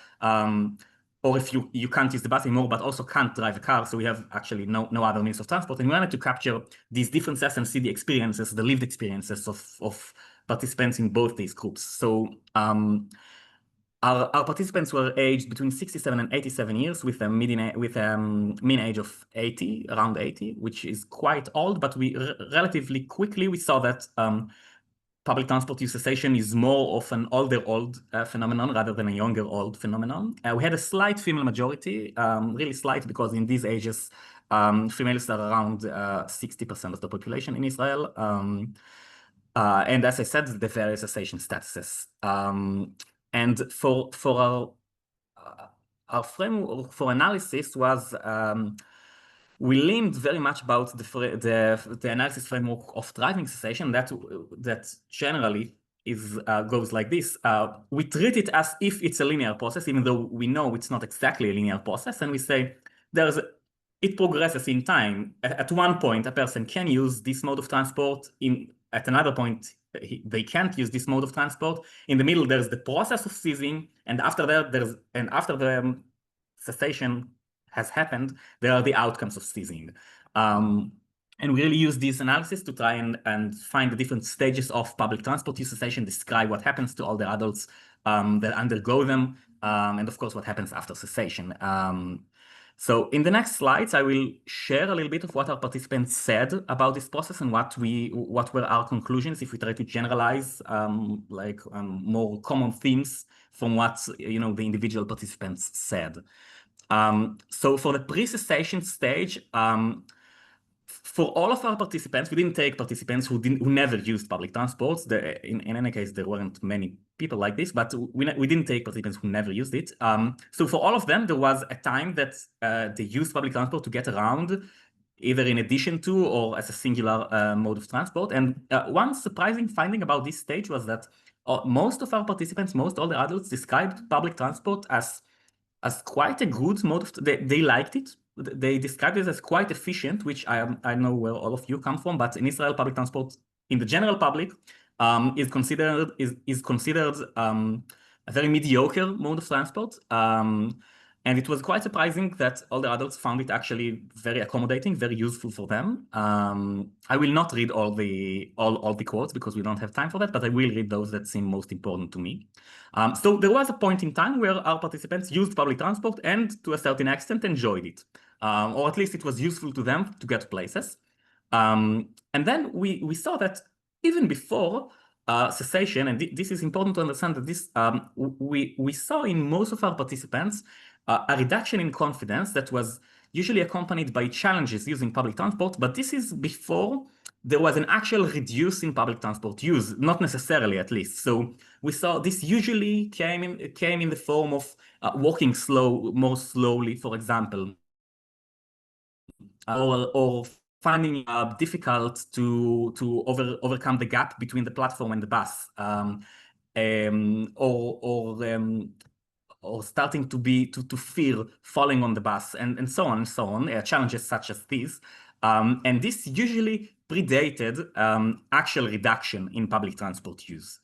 D: Or if you can't use the bus anymore, but also can't drive a car. So we have actually no other means of transport. And we wanted to capture these differences and see the experiences, the lived experiences of participants in both these groups. So our participants were aged between 67 and 87 years with a mean age of 80, around 80, which is quite old, but we relatively quickly we saw that public transport use cessation is more of an older old phenomenon rather than a younger old phenomenon. We had a slight female majority, really slight, because in these ages, females are around 60% of the population in Israel. And as I said, the various cessation statuses. And for our framework for analysis was we leaned very much about the analysis framework of driving cessation that generally goes like this. We treat it as if it's a linear process, even though we know it's not exactly a linear process, and we say it progresses in time. At one point, a person can use this mode of transport. At another point, they can't use this mode of transport. In the middle, there's the process of ceasing, and after that, after the cessation has happened, there are the outcomes of ceasing. And we really use this analysis to try and find the different stages of public transport use cessation, describe what happens to all the adults that undergo them, and of course, what happens after cessation. So in the next slides, I will share a little bit of what our participants said about this process and what were our conclusions if we try to generalize more common themes from what the individual participants said. So for the pre-cessation stage, for all of our participants, we didn't take participants who never used public transport. In any case, there weren't many people like this, but we didn't take participants who never used it. So for all of them, there was a time that they used public transport to get around, either in addition to or as a singular mode of transport. And one surprising finding about this stage was that most of our participants, all the adults, described public transport as quite a good mode of. They liked it. They described it as quite efficient, which I know where all of you come from. But in Israel, public transport in the general public is considered a very mediocre mode of transport. And it was quite surprising that all the adults found it actually very accommodating, very useful for them. I will not read all the quotes because we don't have time for that, but I will read those that seem most important to me. So there was a point in time where our participants used public transport and to a certain extent enjoyed it, or at least it was useful to them to get places. And then we saw that even before cessation, and this is important to understand that this we saw in most of our participants a reduction in confidence that was usually accompanied by challenges using public transport, but this is before there was an actual reduce in public transport use, not necessarily at least. So we saw this usually came in the form of walking more slowly, for example, or finding it difficult to overcome the gap between the platform and the bus, or starting to fear falling on the bus, and so on and so on. Challenges such as these. And this usually predated actual reduction in public transport use.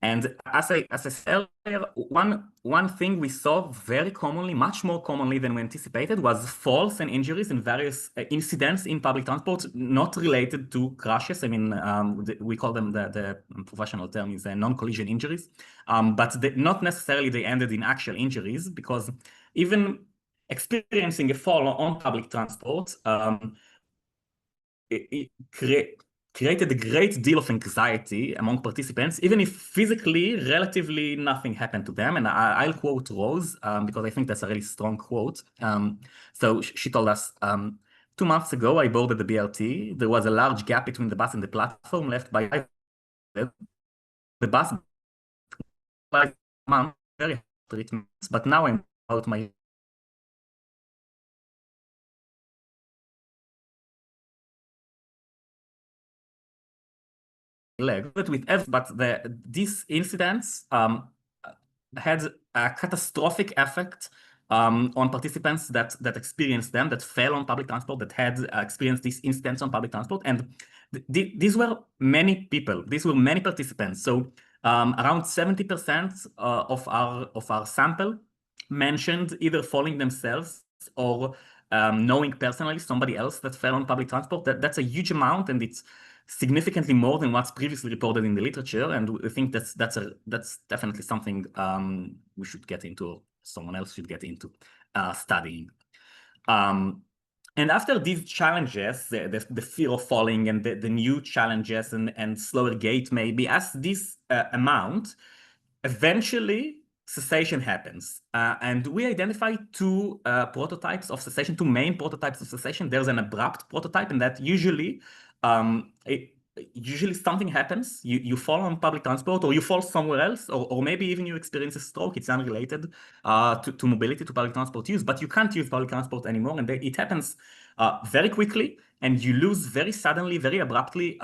D: And as I said earlier, one thing we saw very commonly, much more commonly than we anticipated, was falls and injuries in various incidents in public transport, not related to crashes. I mean, we call them, the professional term is non-collision injuries, but not necessarily they ended in actual injuries, because even experiencing a fall on public transport it created a great deal of anxiety among participants, even if physically, relatively nothing happened to them. And I'll quote Rose, because I think that's a really strong quote. So she told us, 2 months ago, I boarded the BRT. There was a large gap between the bus and the platform left by the bus by mom, very treatments, but now I'm out my leg. But these incidents had a catastrophic effect on participants that experienced them, that fell on public transport, that had experienced these incidents on public transport. And these were many people. These were many participants. So around 70% of our sample mentioned either falling themselves or knowing personally somebody else that fell on public transport. That's a huge amount, and it's significantly more than what's previously reported in the literature. And we think that's definitely something we should get into, someone else should get into studying. And after these challenges, the fear of falling and the new challenges and slower gait maybe, as this amount, eventually cessation happens. And we identify two prototypes of cessation, two main prototypes of cessation. There's an abrupt prototype, and that usually something happens. You fall on public transport, or you fall somewhere else, or maybe even you experience a stroke. It's unrelated to mobility, to public transport use, but you can't use public transport anymore, and it happens very quickly, and you lose very suddenly, very abruptly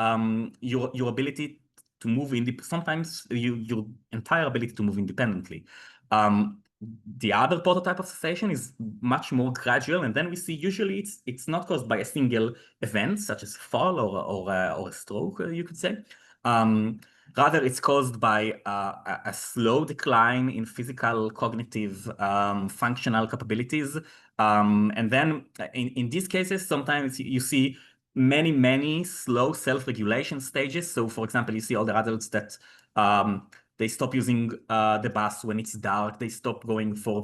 D: your ability to move sometimes your entire ability to move independently. The other prototype of cessation is much more gradual, and then we see usually it's not caused by a single event, such as fall or a stroke, you could say. Rather, it's caused by a slow decline in physical, cognitive, functional capabilities. And then in these cases, sometimes you see many slow self-regulation stages. So, for example, you see older adults that they stop using the bus when it's dark. They stop going to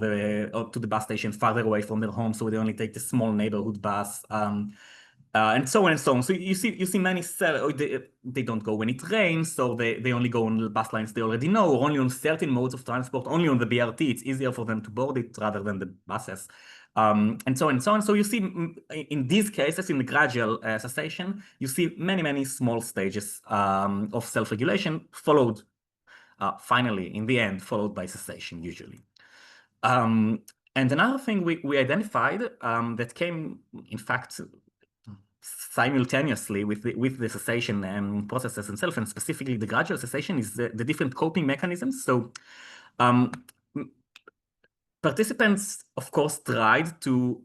D: the bus station farther away from their home, so they only take the small neighborhood bus, and so on and so on. So you see many they don't go when it rains, so they only go on the bus lines they already know, or only on certain modes of transport, only on the BRT. It's easier for them to board it rather than the buses. And so on and so on. So you see, in these cases, in the gradual cessation, you see many small stages of self-regulation, followed finally, in the end, followed by cessation, usually. And another thing we identified that came, in fact, simultaneously with the cessation processes themselves, and specifically the gradual cessation, is the different coping mechanisms. So participants, of course, tried to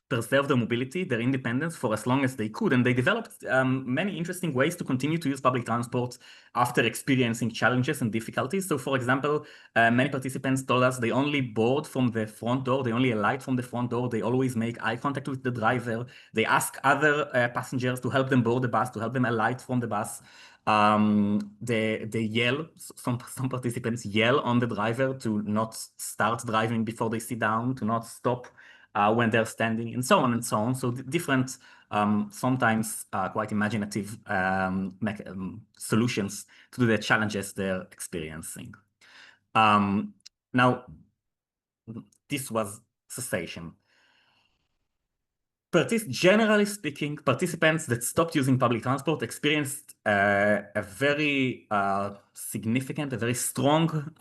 D: preserve their mobility, their independence for as long as they could. And they developed many interesting ways to continue to use public transport after experiencing challenges and difficulties. So, for example, many participants told us they only board from the front door, they only alight from the front door, they always make eye contact with the driver, they ask other passengers to help them board the bus, to help them alight from the bus. They yell, some participants yell on the driver to not start driving before they sit down, to not stop when they're standing, and so on and so on. So different, sometimes quite imaginative solutions to the challenges they're experiencing. Now, this was cessation. Generally speaking, participants that stopped using public transport experienced a very significant, a very strong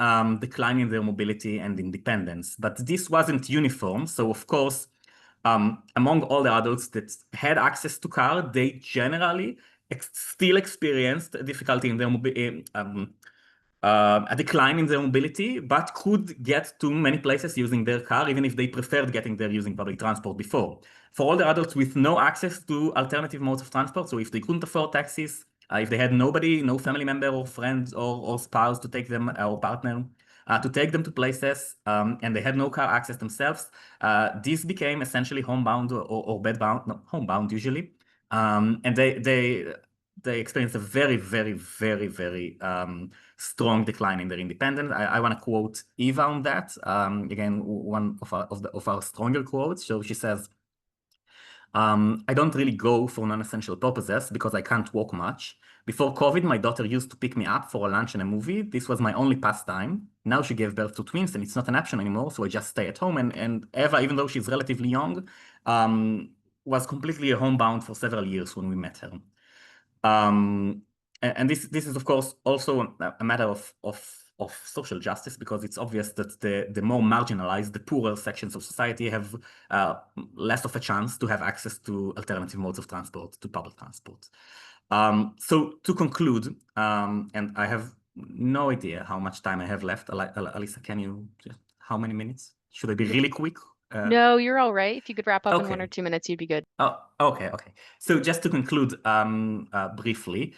D: decline in their mobility and independence. But this wasn't uniform. So, of course, among all the adults that had access to car, they generally still experienced difficulty in their a decline in their mobility, but could get to many places using their car, even if they preferred getting there using public transport before. For older adults with no access to alternative modes of transport, so if they couldn't afford taxis, if they had nobody, no family member or friends or spouse to take them, or partner, to take them to places, and they had no car access themselves, these became essentially homebound or bedbound, no, homebound usually. And they experienced a very, very, very, very strong decline in their independence. I want to quote Eva on that. Again, one of our stronger quotes. So she says, I don't really go for non-essential purposes because I can't walk much. Before COVID, my daughter used to pick me up for a lunch and a movie. This was my only pastime. Now she gave birth to twins and it's not an option anymore, so I just stay at home. And Eva, even though she's relatively young, was completely homebound for several years when we met her. And this is, of course, also a matter of social justice, because it's obvious that the more marginalized, the poorer sections of society have less of a chance to have access to alternative modes of transport, to public transport. So to conclude, and I have no idea how much time I have left. Alyssa, can you, how many minutes? Should I be really quick?
A: No, you're all right. If you could wrap up in
D: Okay.
A: 1 or 2 minutes, you'd be good.
D: Oh, okay. So just to conclude briefly,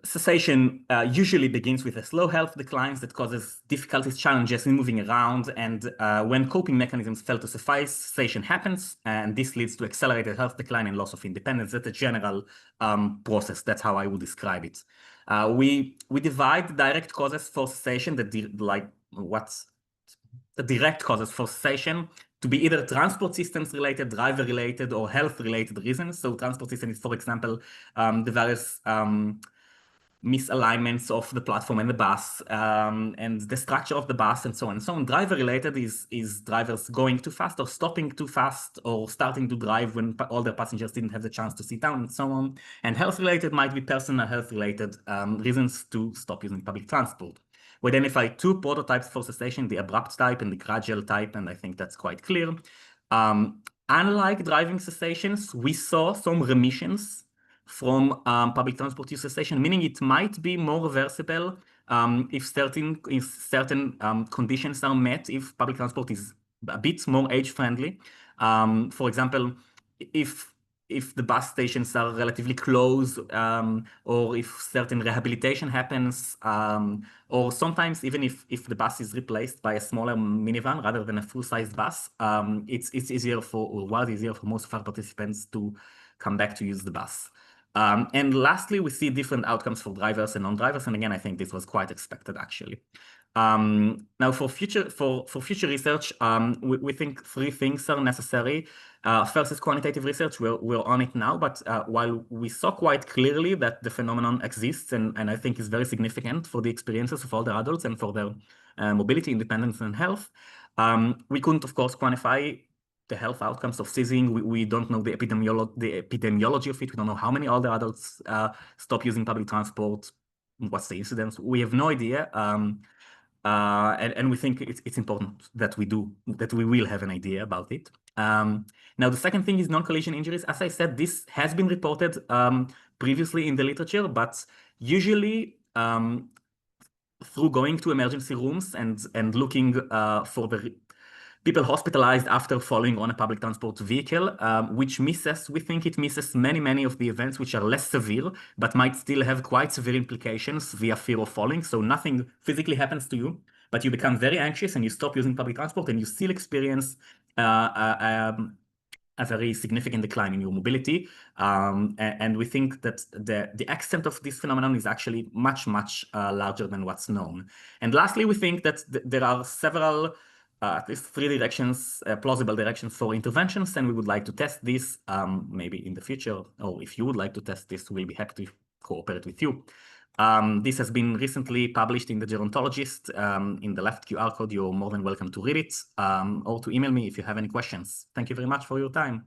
D: cessation usually begins with a slow health declines that causes difficulties, challenges in moving around, and when coping mechanisms fail to suffice, cessation happens, and this leads to accelerated health decline and loss of independence. That's a general process. That's how I would describe it. We divide direct causes for cessation, what's the direct causes for cessation, to be either transport systems related, driver related, or health related reasons. So transport system is, for example, the various misalignments of the platform and the bus, and the structure of the bus, and so on and so on. Driver related is drivers going too fast or stopping too fast or starting to drive when all their passengers didn't have the chance to sit down, and so on. And health related might be personal health related reasons to stop using public transport. We identify two prototypes for cessation, the abrupt type and the gradual type, and I think that's quite clear. Unlike driving cessations, we saw some remissions from public transport use cessation, meaning it might be more reversible if certain conditions are met, if public transport is a bit more age-friendly. For example, if the bus stations are relatively close, or if certain rehabilitation happens, or sometimes even if the bus is replaced by a smaller minivan rather than a full-size bus, it's easier or was easier for most of our participants to come back to use the bus. And lastly, we see different outcomes for drivers and non-drivers, and again, I think this was quite expected actually. Now, for future research, we think three things are necessary. First is quantitative research. We're on it now, but while we saw quite clearly that the phenomenon exists and I think is very significant for the experiences of older adults and for their mobility, independence, and health, we couldn't, of course, quantify the health outcomes of seizing. We don't know the epidemiology of it. We don't know how many older adults stop using public transport. What's the incidence? We have no idea. And we think it's important that we will have an idea about it. Now, the second thing is non-collision injuries. As I said, this has been reported previously in the literature, but usually through going to emergency rooms and looking for the people hospitalized after falling on a public transport vehicle, which we think it misses many of the events which are less severe, but might still have quite severe implications via fear of falling. So nothing physically happens to you, but you become very anxious and you stop using public transport and you still experience a very significant decline in your mobility. And we think that the extent of this phenomenon is actually much larger than what's known. And lastly, we think that there are several at least three directions, plausible directions for interventions, and we would like to test this maybe in the future, or if you would like to test this, we'll be happy to cooperate with you. This has been recently published in the Gerontologist. In the left QR code, you're more than welcome to read it, or to email me if you have any questions. Thank you very much for your time.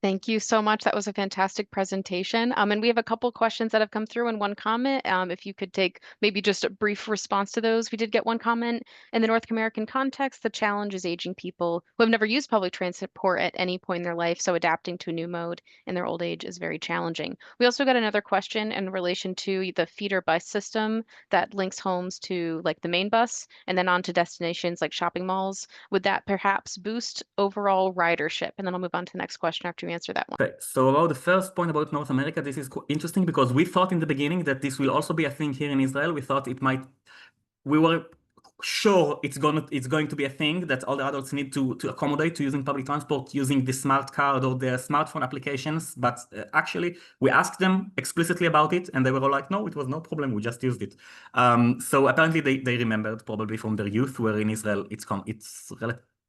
A: Thank you so much. That was a fantastic presentation. And we have a couple questions that have come through and one comment. If you could take maybe just a brief response to those. We did get one comment. In the North American context, the challenge is aging people who have never used public transport at any point in their life, so adapting to a new mode in their old age is very challenging. We also got another question in relation to the feeder bus system that links homes to like the main bus and then on to destinations like shopping malls. Would that perhaps boost overall ridership? And then I'll move on to the next question after you answer that one.
D: Okay, so about the first point about North America, this is interesting because we thought in the beginning that this will also be a thing here in Israel. We thought it might, we were sure it's going to be a thing that all the adults need to accommodate to using public transport, using the smart card or the smartphone applications. But actually, we asked them explicitly about it, and they were all like, "No, it was no problem. We just used it." So apparently, they remembered probably from their youth, where in Israel it's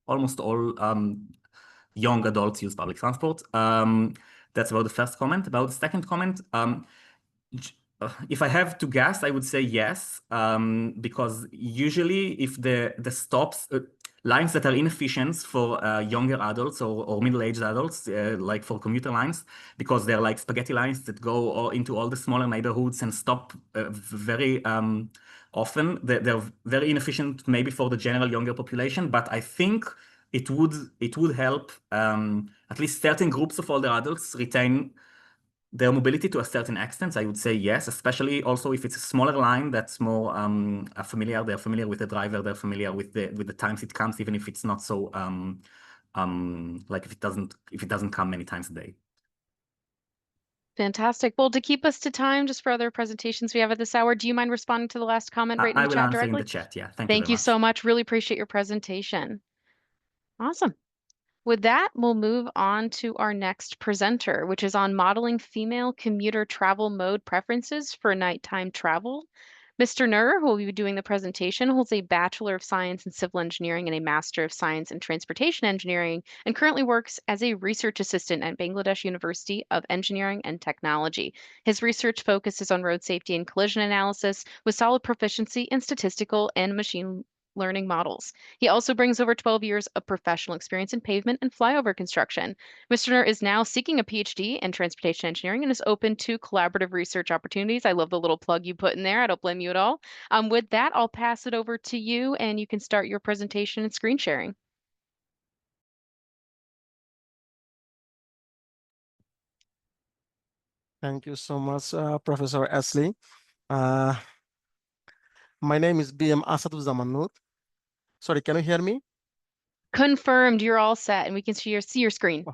D: almost all young adults use public transport. That's about the first comment. About the second comment. If I have to guess, I would say yes, because usually if the stops, lines that are inefficient for younger adults or middle-aged adults, like for commuter lines, because they're like spaghetti lines that go into all the smaller neighborhoods and stop very often, they're very inefficient maybe for the general younger population, but I think it would help at least certain groups of older adults retain their mobility to a certain extent. I would say yes, especially also if it's a smaller line that's more familiar. They're familiar with the driver. They're familiar with the times it comes, even if it's not so like if it doesn't come many times a day.
A: Fantastic. Well, to keep us to time, just for other presentations we have at this hour, do you mind responding to the last comment right in
D: I
A: the
D: will
A: chat
D: answer
A: directly?
D: in the chat. Yeah, thank you
A: Thank
D: very
A: you
D: much.
A: so much. Really appreciate your presentation. Awesome. With that, we'll move on to our next presenter, which is on modeling female commuter travel mode preferences for nighttime travel. Mr. Nur, who will be doing the presentation, holds a Bachelor of Science in Civil Engineering and a Master of Science in Transportation Engineering, and currently works as a research assistant at Bangladesh University of Engineering and Technology. His research focuses on road safety and collision analysis with solid proficiency in statistical and machine learning models. He also brings over 12 years of professional experience in pavement and flyover construction. Mr. Nur is now seeking a PhD in transportation engineering and is open to collaborative research opportunities. I love the little plug you put in there. I don't blame you at all. With that, I'll pass it over to you and you can start your presentation and screen sharing.
E: Thank you so much, Professor Ashley. My name is B.M. Asaduzzaman Nur. Sorry, can you hear me?
A: Confirmed, you're all set, and we can see your screen.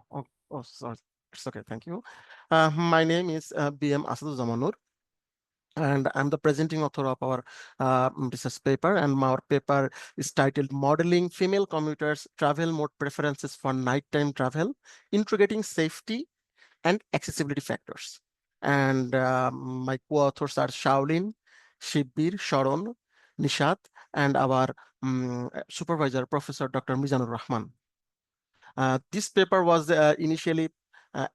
E: Sorry. It's okay, thank you. My name is B.M. Asaduzzaman Nur, and I'm the presenting author of our research paper, and our paper is titled Modeling Female Commuters' Travel Mode Preferences for Nighttime Travel, Integrating Safety and Accessibility Factors. And my co-authors are Shaolin, Shibbir, Sharon, Nishat, and our supervisor, Professor Dr. Mizanur Rahman. This paper was initially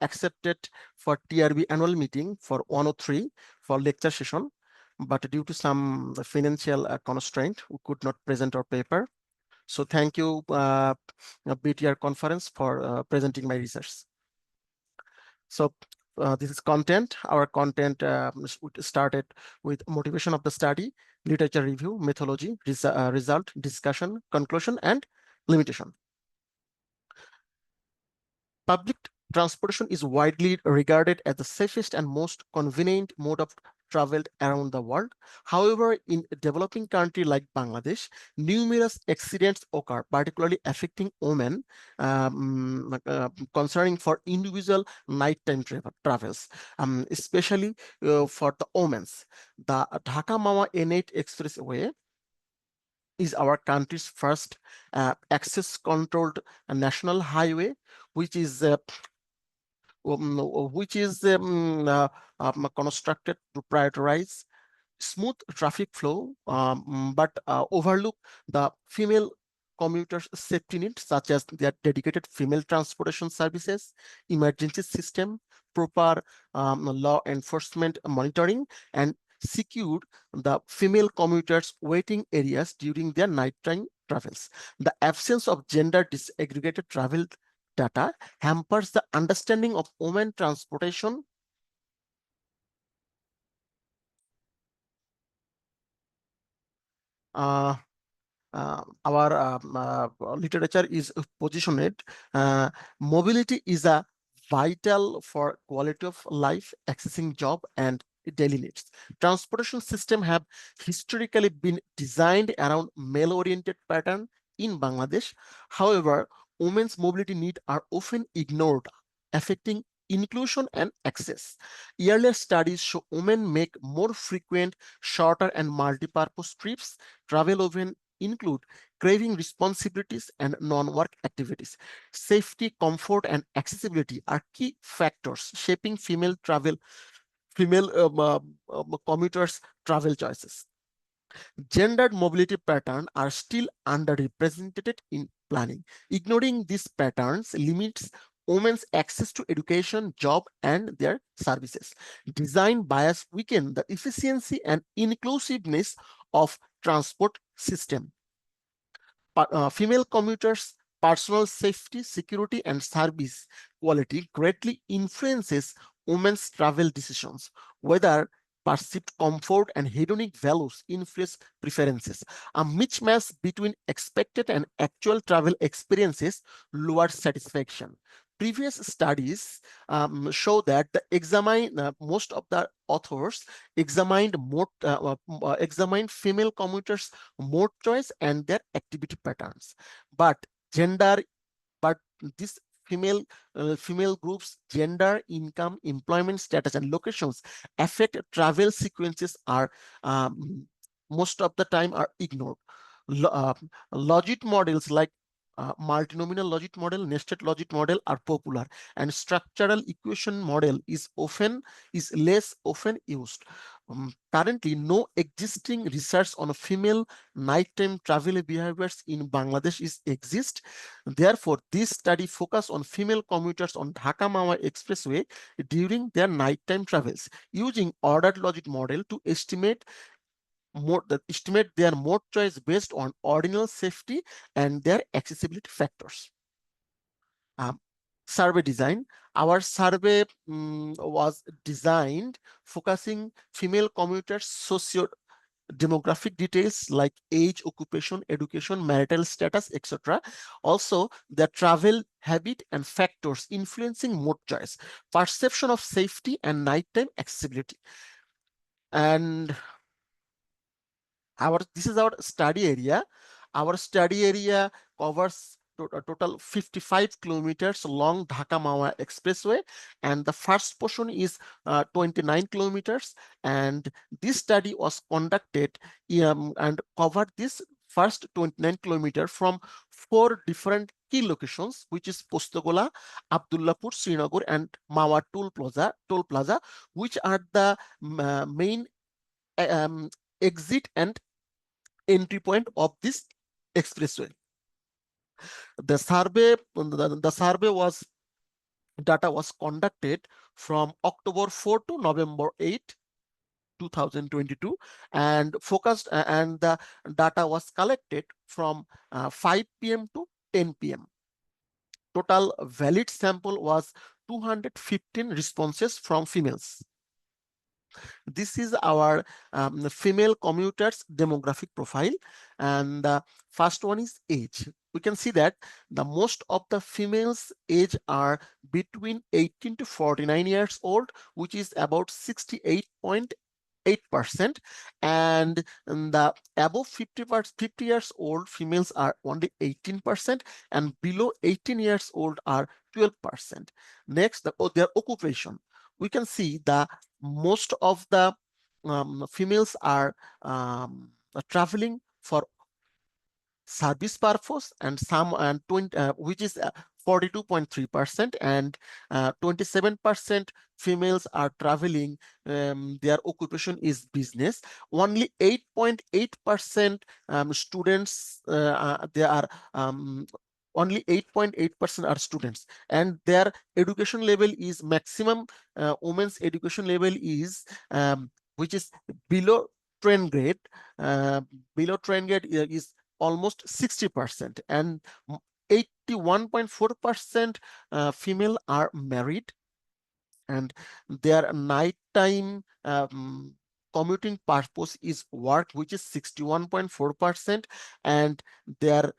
E: accepted for TRB annual meeting for 103 for lecture session, but due to some financial constraint, we could not present our paper. So thank you, BTR conference, for presenting my research. So this is content. Our content started with motivation of the study, literature review, methodology, result, discussion, conclusion, and limitation. Public transportation is widely regarded as the safest and most convenient mode of travel around the world. However, in a developing country like Bangladesh, numerous accidents occur, particularly affecting women, concerning for individual nighttime travels, especially for the women. The Dhaka Mama N8 Expressway is our country's first access-controlled national highway, which is constructed to prioritize smooth traffic flow, but overlook the female commuters' safety needs, such as their dedicated female transportation services, emergency system, proper law enforcement monitoring, and secured the female commuters' waiting areas during their nighttime travels. The absence of gender disaggregated travel data hampers the understanding of women transportation. Our literature is positioned. Mobility is a vital for quality of life, accessing job and daily needs. Transportation system have historically been designed around male-oriented pattern in Bangladesh. However, women's mobility needs are often ignored, affecting inclusion and access. Earlier studies show women make more frequent, shorter and multi-purpose trips. Travel often include craving responsibilities and non-work activities. Safety, comfort, and accessibility are key factors shaping female commuters' travel choices. Gendered mobility patterns are still underrepresented in planning. Ignoring these patterns limits women's access to education, job, and their services. Design bias weaken the efficiency and inclusiveness of transport system. Female commuters' personal safety, security, and service quality greatly influences women's travel decisions. Whether perceived comfort and hedonic values influence preferences. A mismatch between expected and actual travel experiences lowers satisfaction. Previous studies show that most of the authors examined female commuters' mode choice and their activity patterns, but gender but this female groups gender, income, employment status, and locations affect travel sequences are most of the time are ignored. Logit models like multinomial logit model, nested logit model are popular, and structural equation model is less often used. Currently, no existing research on female nighttime travel behaviors in Bangladesh exists. Therefore, this study focused on female commuters on Dhaka-Mawa Expressway during their nighttime travels, using ordered logit model to estimate their mode choice based on ordinal safety and their accessibility factors. Survey design. Our survey was designed focusing female commuters' socio-demographic details like age, occupation, education, marital status, etc. Also, their travel habit and factors influencing mode choice, perception of safety, and nighttime accessibility. And this is our study area. Our study area covers a total 55 kilometers long Dhaka-Mawa Expressway, and the first portion is 29 kilometers. And this study was conducted and covered this first 29 kilometers from 4 different key locations, which is Postogola, Abdullapur, Srinagar, and Mawa Toll Plaza, which are the main exit and entry point of this expressway. The survey data was conducted from October 4 to November 8, 2022, and the data was collected from 5 p.m. to 10 p.m. Total valid sample was 215 responses from females. This is our female commuters demographic profile, and the first one is age. We can see that the most of the females age are between 18 to 49 years old, which is about 68.8%, and the above 50 years old females are only 18%, and below 18 years old are 12%. Next, their occupation. We can see the most of the females are traveling for service purpose, and some which is 42.3%, and 27% females are traveling, their occupation is business. Only 8.8% students, only 8.8% are students, and their education level is maximum. Women's education level is which is below trend grade. Below trend grade is almost 60%, and 81.4% female are married, and their nighttime commuting purpose is work, which is 61.4%, and their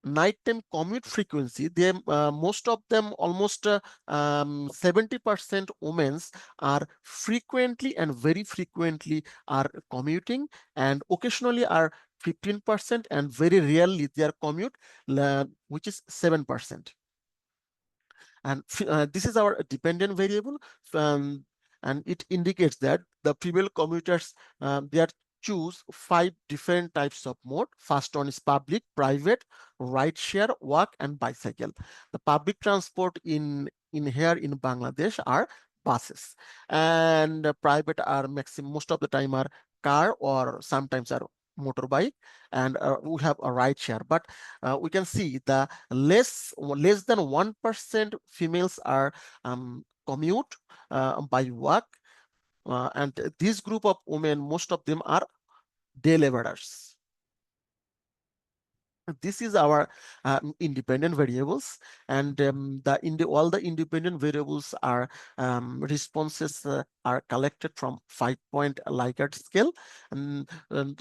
E: nighttime commute frequency, they most of them, almost 70% women are frequently and very frequently are commuting, and occasionally are 15%, and very rarely their commute, which is 7%. And this is our dependent variable, um, and it indicates that the female commuters, they are choose 5 different types of mode. First one is public, private, ride share, walk, and bicycle. The public transport in here in Bangladesh are buses, and private are most of the time are car, or sometimes are motorbike, and we have a ride share. But we can see the less than 1% females are commute by walk, and this group of women, most of them are day laborers. This is our independent variables, and all the independent variables are responses are collected from 5-point Likert scale. And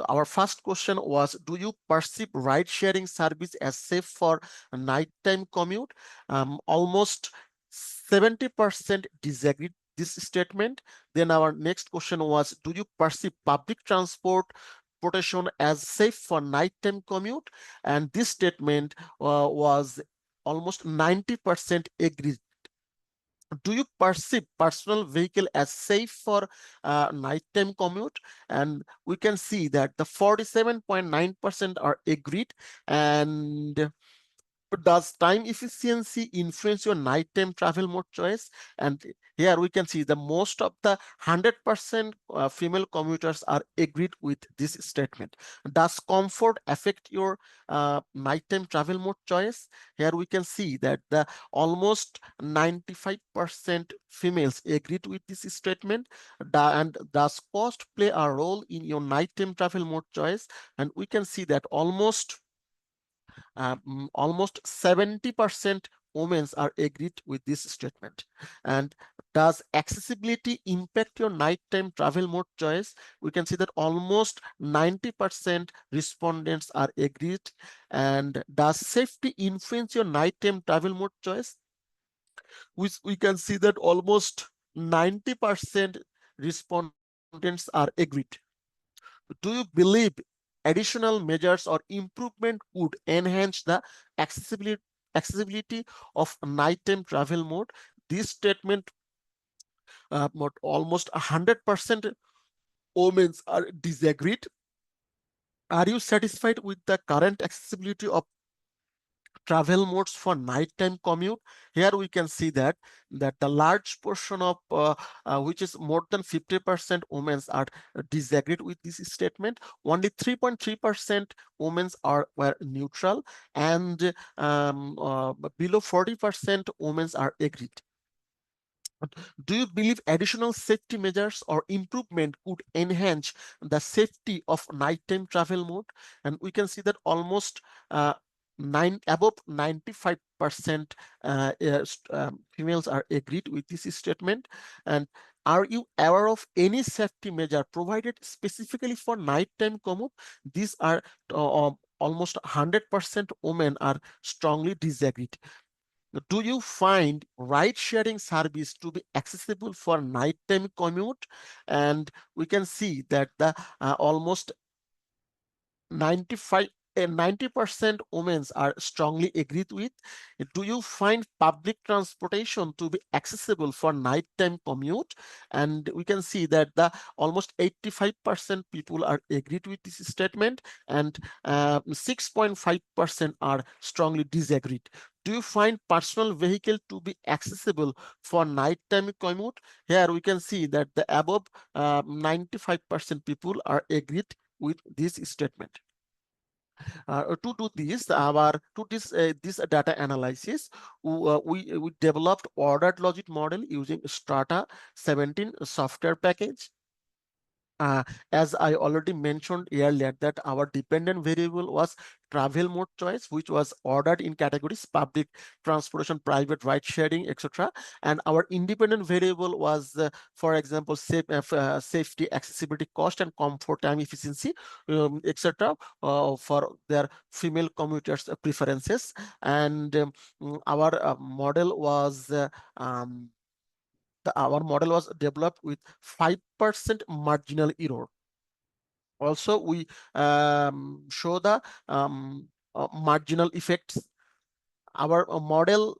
E: our first question was, do you perceive ride sharing service as safe for nighttime commute? Almost 70% disagreed this statement. Then our next question was, do you perceive public transportation as safe for nighttime commute? And this statement was almost 90% agreed. Do you perceive personal vehicle as safe for nighttime commute? And we can see that the 47.9% are agreed. And does time efficiency influence your nighttime travel mode choice? And here we can see the most of the 100% female commuters are agreed with this statement. Does comfort affect your nighttime travel mode choice? Here we can see that the almost 95% females agreed with this statement. And does cost play a role in your nighttime travel mode choice? And we can see that almost 70% women are agreed with this statement. And does accessibility impact your nighttime travel mode choice? We can see that almost 90% respondents are agreed. And does safety influence your nighttime travel mode choice? Which we can see that almost 90% respondents are agreed. Do you believe additional measures or improvement would enhance the accessibility of nighttime travel mode? This statement, almost 100% women are disagreed. Are you satisfied with the current accessibility of travel modes for nighttime commute? Here we can see that the large portion of which is more than 50% women are disagreed with this statement. Only 3.3% women were neutral, and below 40% women are agreed. Do you believe additional safety measures or improvement could enhance the safety of nighttime travel mode? And we can see that almost above 95% females are agreed with this statement. And are you aware of any safety measure provided specifically for nighttime commute? These are almost 100% women are strongly disagreed. Do you find ride-sharing service to be accessible for nighttime commute? And we can see that the almost 90% women are strongly agreed with. Do you find public transportation to be accessible for nighttime commute? And we can see that the almost 85% people are agreed with this statement, and 6.5% are strongly disagreed. Do you find personal vehicle to be accessible for nighttime commute? Here we can see that the above 95% people are agreed with this statement. To do this, this data analysis, we developed ordered logic model using Strata 17 software package. As I already mentioned earlier, that our dependent variable was travel mode choice, which was ordered in categories public transportation, private ride sharing, etc. And our independent variable was, for example, safety, accessibility, cost, and comfort, time, efficiency, etc. For their female commuters' preferences. And our model was our model was developed with 5% marginal error. Also, we show the marginal effects. Our model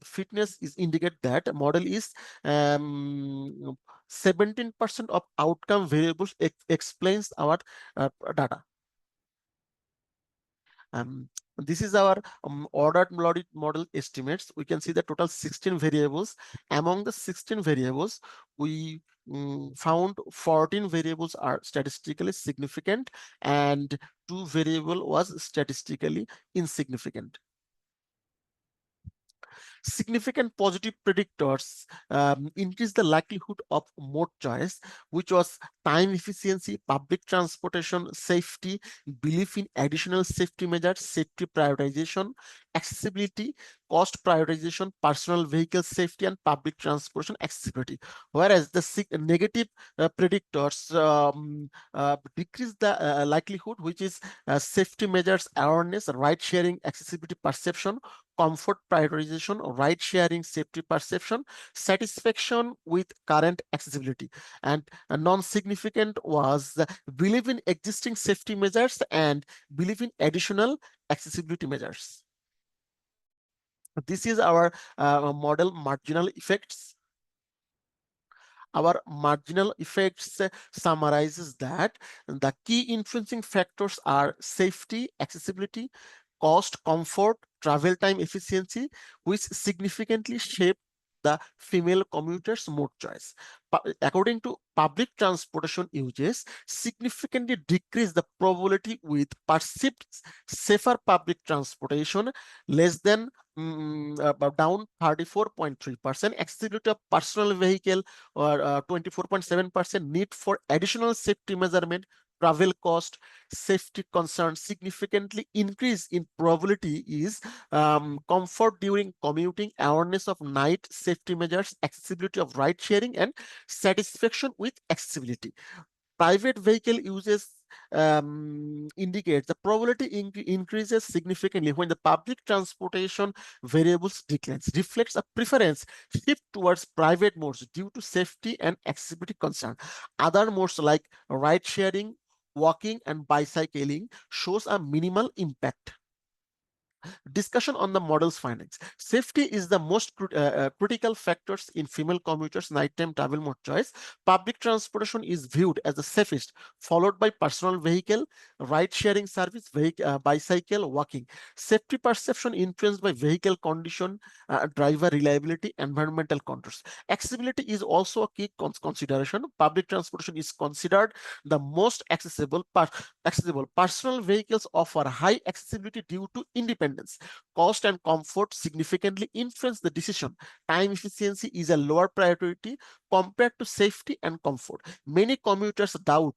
E: fitness is indicate that model is 17% of outcome variables explains our data. This is our ordered model estimates. We can see the total 16 variables. Among the 16 variables, we found 14 variables are statistically significant and 2 variable was statistically insignificant. Significant positive predictors increase the likelihood of mode choice, which was time efficiency, public transportation, safety, belief in additional safety measures, safety prioritization, accessibility, cost prioritization, personal vehicle safety, and public transportation accessibility. Whereas the negative predictors decrease the likelihood, which is safety measures, awareness, ride sharing, accessibility perception, comfort prioritization, ride sharing, safety perception, satisfaction with current accessibility. And non-significant was belief in existing safety measures and belief in additional accessibility measures. This is our model marginal effects. Our marginal effects summarizes that the key influencing factors are safety, accessibility, cost, comfort, travel time efficiency, which significantly shape the female commuters' mode choice. According to public transportation uses, significantly decrease the probability with perceived safer public transportation less than down 34.3%, accessibility of personal vehicle or 24.7%, need for additional safety measurement, travel cost, safety concerns significantly increase in probability is comfort during commuting, awareness of night safety measures, accessibility of ride sharing, and satisfaction with accessibility. Private vehicle uses indicates the probability increases significantly when the public transportation variables declines, reflects a preference shift towards private modes due to safety and accessibility concern. Other modes like ride sharing, walking, and bicycling shows a minimal impact. Discussion on the model's findings. Safety is the most critical factors in female commuters' nighttime travel mode choice. Public transportation is viewed as the safest, followed by personal vehicle, ride-sharing service, bicycle, walking. Safety perception influenced by vehicle condition, driver reliability, environmental contours. Accessibility is also a key consideration. Public transportation is considered the most accessible. Personal vehicles offer high accessibility due to independence. Cost and comfort significantly influence the decision. Time efficiency is a lower priority compared to safety and comfort. Many commuters doubt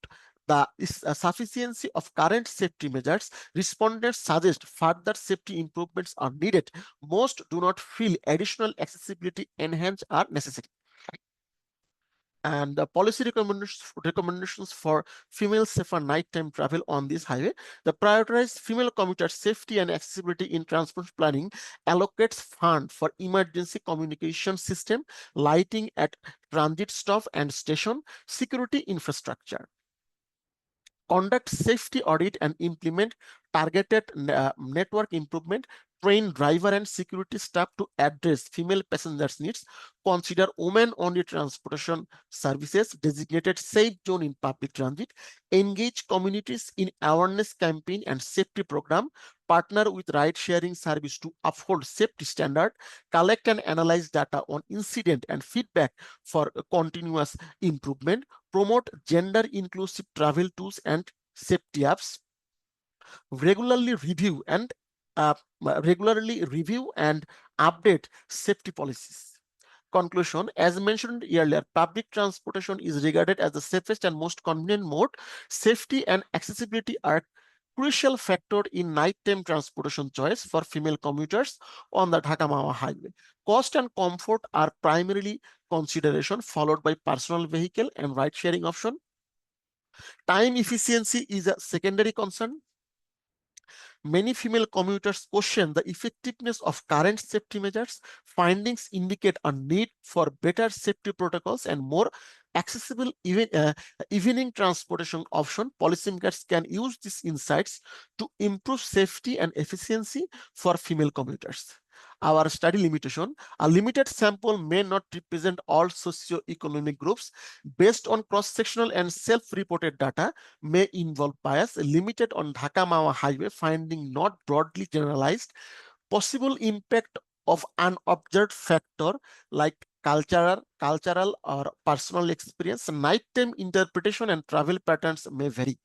E: the sufficiency of current safety measures. Respondents suggest further safety improvements are needed. Most do not feel additional accessibility enhancements are necessary. And the policy recommendations for female safer nighttime travel on this highway. The prioritized female commuter safety and accessibility in transport planning allocates fund for emergency communication system, lighting at transit stop and station, security infrastructure. Conduct safety audit and implement targeted network improvement, train driver and security staff to address female passengers' needs, consider women-only transportation services, designated safe zone in public transit, engage communities in awareness campaign and safety program, partner with ride-sharing service to uphold safety standard, collect and analyze data on incident and feedback for continuous improvement, promote gender-inclusive travel tools and safety apps, regularly review and update safety policies. Conclusion, as mentioned earlier, public transportation is regarded as the safest and most convenient mode. Safety and accessibility are crucial factor in nighttime transportation choice for female commuters on the Dhaka Mawa highway. Cost and comfort are primarily consideration, followed by personal vehicle and ride-sharing option. Time efficiency is a secondary concern. Many female commuters question the effectiveness of current safety measures. Findings indicate a need for better safety protocols and more accessible evening transportation option. Policymakers can use these insights to improve safety and efficiency for female commuters. Our study limitation, a limited sample may not represent all socio-economic groups. Based on cross-sectional and self-reported data, may involve bias, limited on Dhaka Mawa highway, finding not broadly generalized. Possible impact of unobserved factor like cultural or personal experience, nighttime interpretation and travel patterns may vary.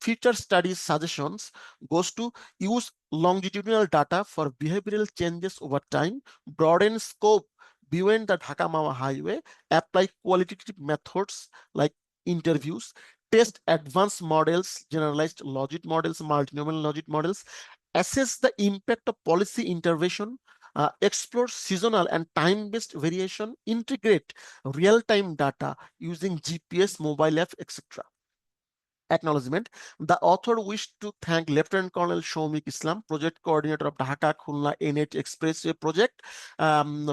E: Future studies suggestions goes to use longitudinal data for behavioral changes over time, broaden scope beyond the Dhaka Mawa highway, apply qualitative methods like interviews, test advanced models, generalized logic models, multinomial logic models, assess the impact of policy intervention, explore seasonal and time-based variation, integrate real-time data using GPS, mobile app, etc. Acknowledgement. The author wished to thank Lieutenant Colonel Shomik Islam, project coordinator of Dhaka Khulna NH Expressway project,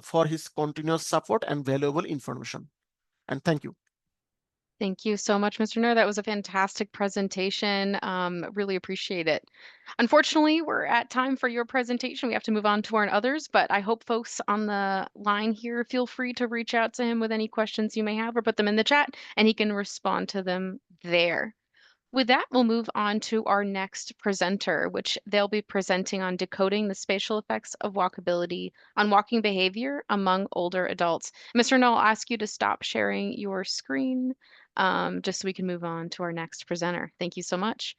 E: for his continuous support and valuable information. And thank you.
A: Thank you so much, Mr. Nur. That was a fantastic presentation. Really appreciate it. Unfortunately, we're at time for your presentation. We have to move on to our others, but I hope folks on the line here feel free to reach out to him with any questions you may have or put them in the chat and he can respond to them there. With that, we'll move on to our next presenter, which they'll be presenting on decoding the spatial effects of walkability on walking behavior among older adults. Mr. Null, I'll ask you to stop sharing your screen just so we can move on to our next presenter. Thank you so much.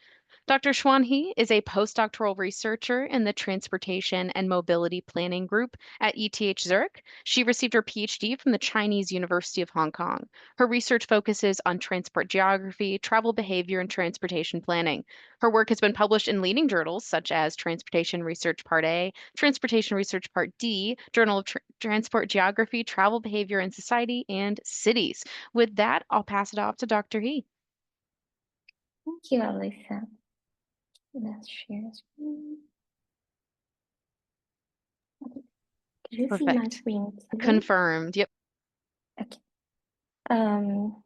A: Dr. Xuan He is a postdoctoral researcher in the Transportation and Mobility Planning Group at ETH Zurich. She received her PhD from the Chinese University of Hong Kong. Her research focuses on transport geography, travel behavior, and transportation planning. Her work has been published in leading journals such as Transportation Research Part A, Transportation Research Part D, Journal of Transport Geography, Travel Behavior and Society, and Cities. With that, I'll pass it off to Dr. He.
F: Thank you, Alyssa. Let's share screen. Okay. Can you see my
A: Perfect.
F: screen?
A: Confirmed. Yep.
F: Okay.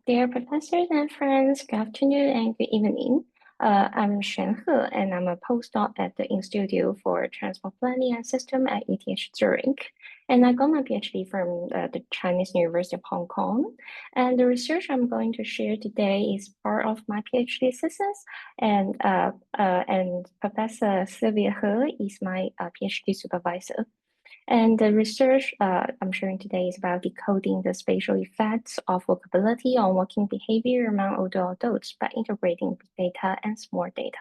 F: Dear professors and friends, good afternoon and good evening. I'm Xuan He, and I'm a postdoc at the Institute for Transport Planning and System at ETH Zurich. And I got my PhD from the Chinese University of Hong Kong. And the research I'm going to share today is part of my PhD thesis. And Professor Sylvia He is my PhD supervisor. And the research I'm sharing today is about decoding the spatial effects of walkability on walking behavior among older adults by integrating big data and small data.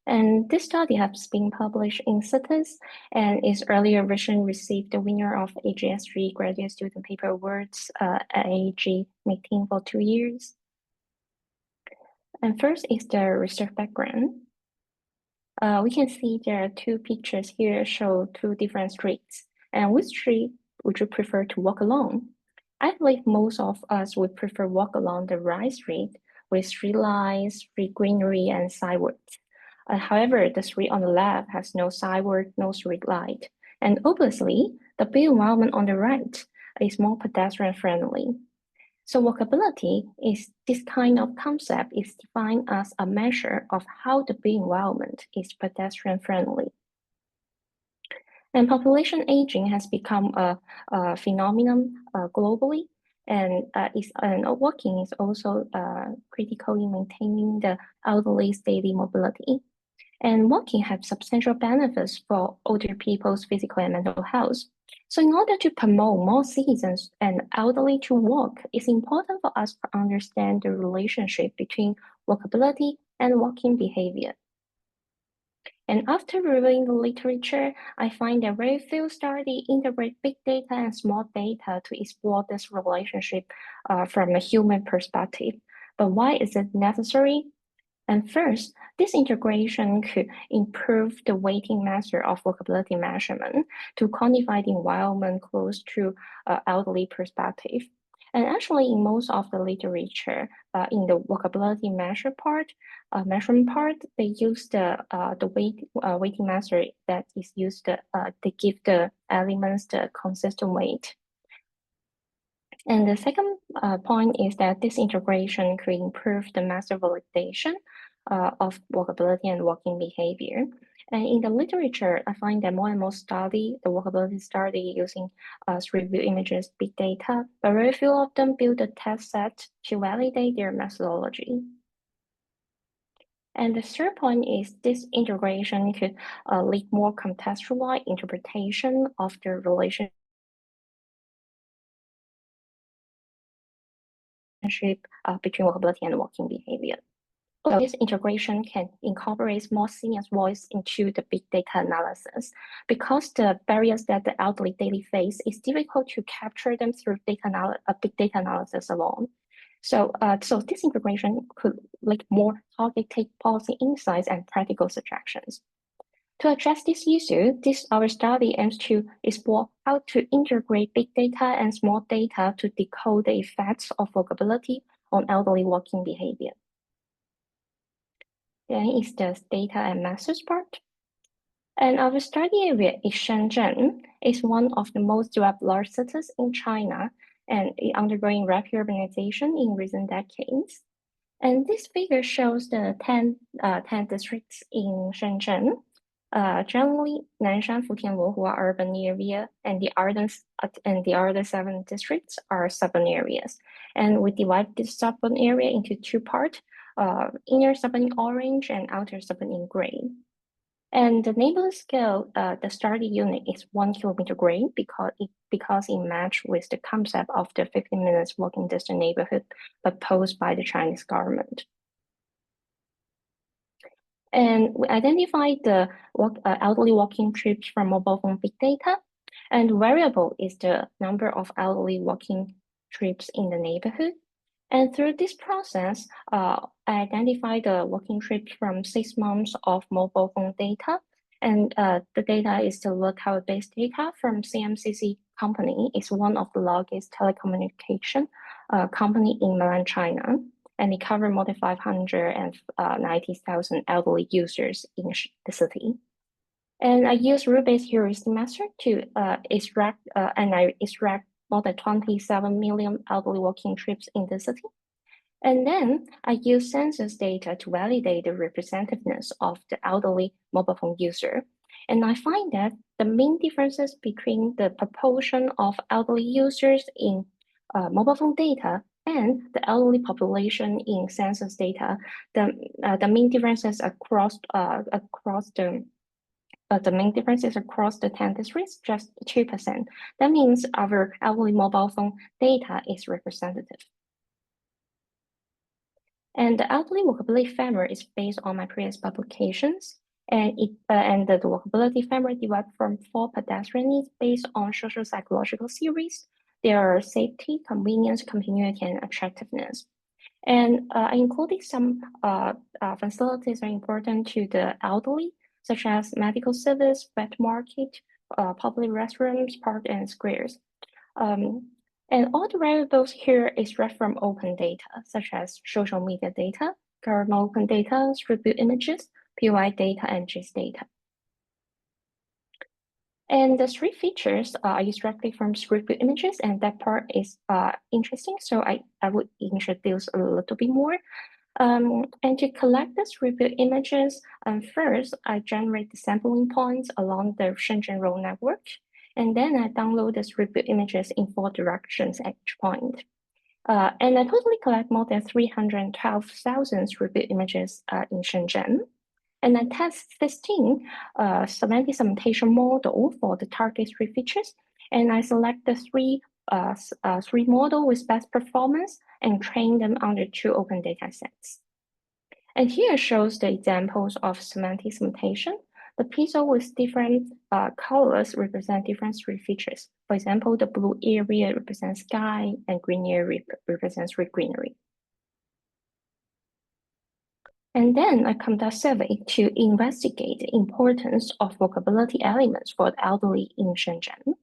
F: And this study has been published in Cities, and its earlier version received the winner of AGS3 Graduate Student Paper Awards at AAG meeting for 2 years. And first is the research background. We can see there are 2 pictures here show 2 different streets. And which street would you prefer to walk along? I believe most of us would prefer walk along the right street with street lights, street greenery, and sidewalks. However, the street on the left has no sidewalk, no street light. And obviously, the built environment on the right is more pedestrian friendly. So walkability is this kind of concept is defined as a measure of how the built environment is pedestrian friendly. And population aging has become a phenomenon globally, and walking is also critical in maintaining the elderly's daily mobility. And walking has substantial benefits for older people's physical and mental health. So in order to promote more citizens and elderly to walk, it's important for us to understand the relationship between walkability and walking behavior. And after reviewing the literature, I find that very few studies integrate big data and small data to explore this relationship from a human perspective. But why is it necessary? And first, this integration could improve the weighting method of walkability measurement to quantify the environment close to elderly perspective. And actually, in most of the literature, in the walkability measurement part, they use the weighting method that is used to give the elements the consistent weight. And the second point is that this integration could improve the master validation of walkability and walking behavior. And in the literature, I find that more and more the walkability study using 3D images, big data, but very few of them build a test set to validate their methodology. And the third point is this integration could lead more contextualized interpretation of the relationship between walkability and walking behavior. So this integration can incorporate more senior voice into the big data analysis because the barriers that the elderly daily face is difficult to capture them through big data analysis alone. So this integration could lead more targeted policy insights and practical suggestions. To address this issue, our study aims to explore how to integrate big data and small data to decode the effects of walkability on elderly walking behavior. Then is the data and methods part. And our study area is Shenzhen. It's one of the most developed large cities in China and is undergoing rapid urbanization in recent decades. And this figure shows the 10 districts in Shenzhen. Generally, Nanshan, Futian, Luohu are urban area, and the other 7 districts are suburban areas. And we divide this suburban area into 2 parts, inner suburban in orange and outer suburban in gray. And the neighborhood scale, the study unit is 1 kilometer gray because it matches with the concept of the 15 minutes walking distance neighborhood proposed by the Chinese government. And we identified the elderly walking trips from mobile phone big data, and variable is the number of elderly walking trips in the neighborhood. And through this process, I identified the walking trips from 6 months of mobile phone data. And the data is the locale-based data from CMCC company. It's one of the largest telecommunication company in mainland China. And it covers more than 590,000 elderly users in the city. And I use rule-based heuristic method to extract more than 27 million elderly walking trips in the city. And then I use census data to validate the representativeness of the elderly mobile phone user. And I find that the main differences between the proportion of elderly users in mobile phone data and the elderly population in census data, the main differences across the main differences across the 10 districts, just 2%. That means our elderly mobile phone data is representative. And the elderly walkability framework is based on my previous publications. And the walkability framework developed from 4 pedestrian needs based on social psychological theories. There are safety, convenience, continuity, and attractiveness. And I included some facilities are important to the elderly, such as medical service, wet market, public restrooms, parks, and squares. And all the variables here is read from open data, such as social media data, government open data, review images, POI data, and GIS data. And the 3 features are extracted from review images, and that part is interesting, so I would introduce a little bit more. And to collect these review images, first, I generate the sampling points along the Shenzhen road network. And then I download these review images in 4 directions at each point. And I totally collect more than 312,000 review images in Shenzhen. And I test 16 semantic segmentation model for the target 3 features. And I select the 3 model with best performance and train them on the 2 open data sets. And here shows the examples of semantic segmentation. The pixel with different colors represent different street features. For example, the blue area represents sky and green area represents greenery. And then I conduct a survey to investigate the importance of walkability elements for the elderly in Shenzhen.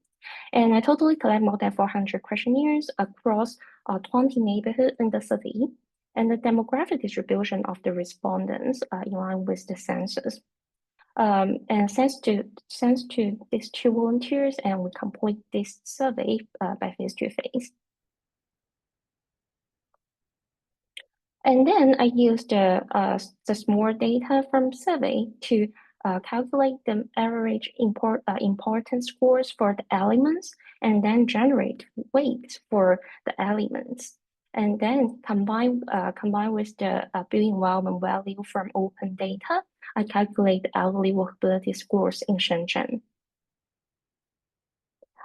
F: And I totally collect more than 400 questionnaires across 20 neighborhoods in the city. And the demographic distribution of the respondents in line with the census. And thanks to these two volunteers, and we complete this survey by face-to-face. And then I used the small data from survey to calculate the average importance scores for the elements, and then generate weights for the elements. And then combine with the built environment value from open data, I calculate the elderly walkability scores in Shenzhen.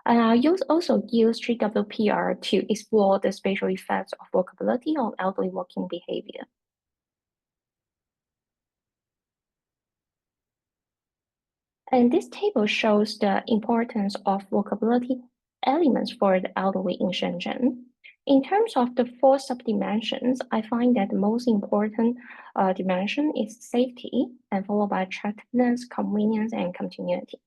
F: And I also use GWPR to explore the spatial effects of walkability on elderly walking behavior. And this table shows the importance of walkability elements for the elderly in Shenzhen. In terms of the 4 subdimensions, I find that the most important dimension is safety, and followed by attractiveness, convenience, and continuity.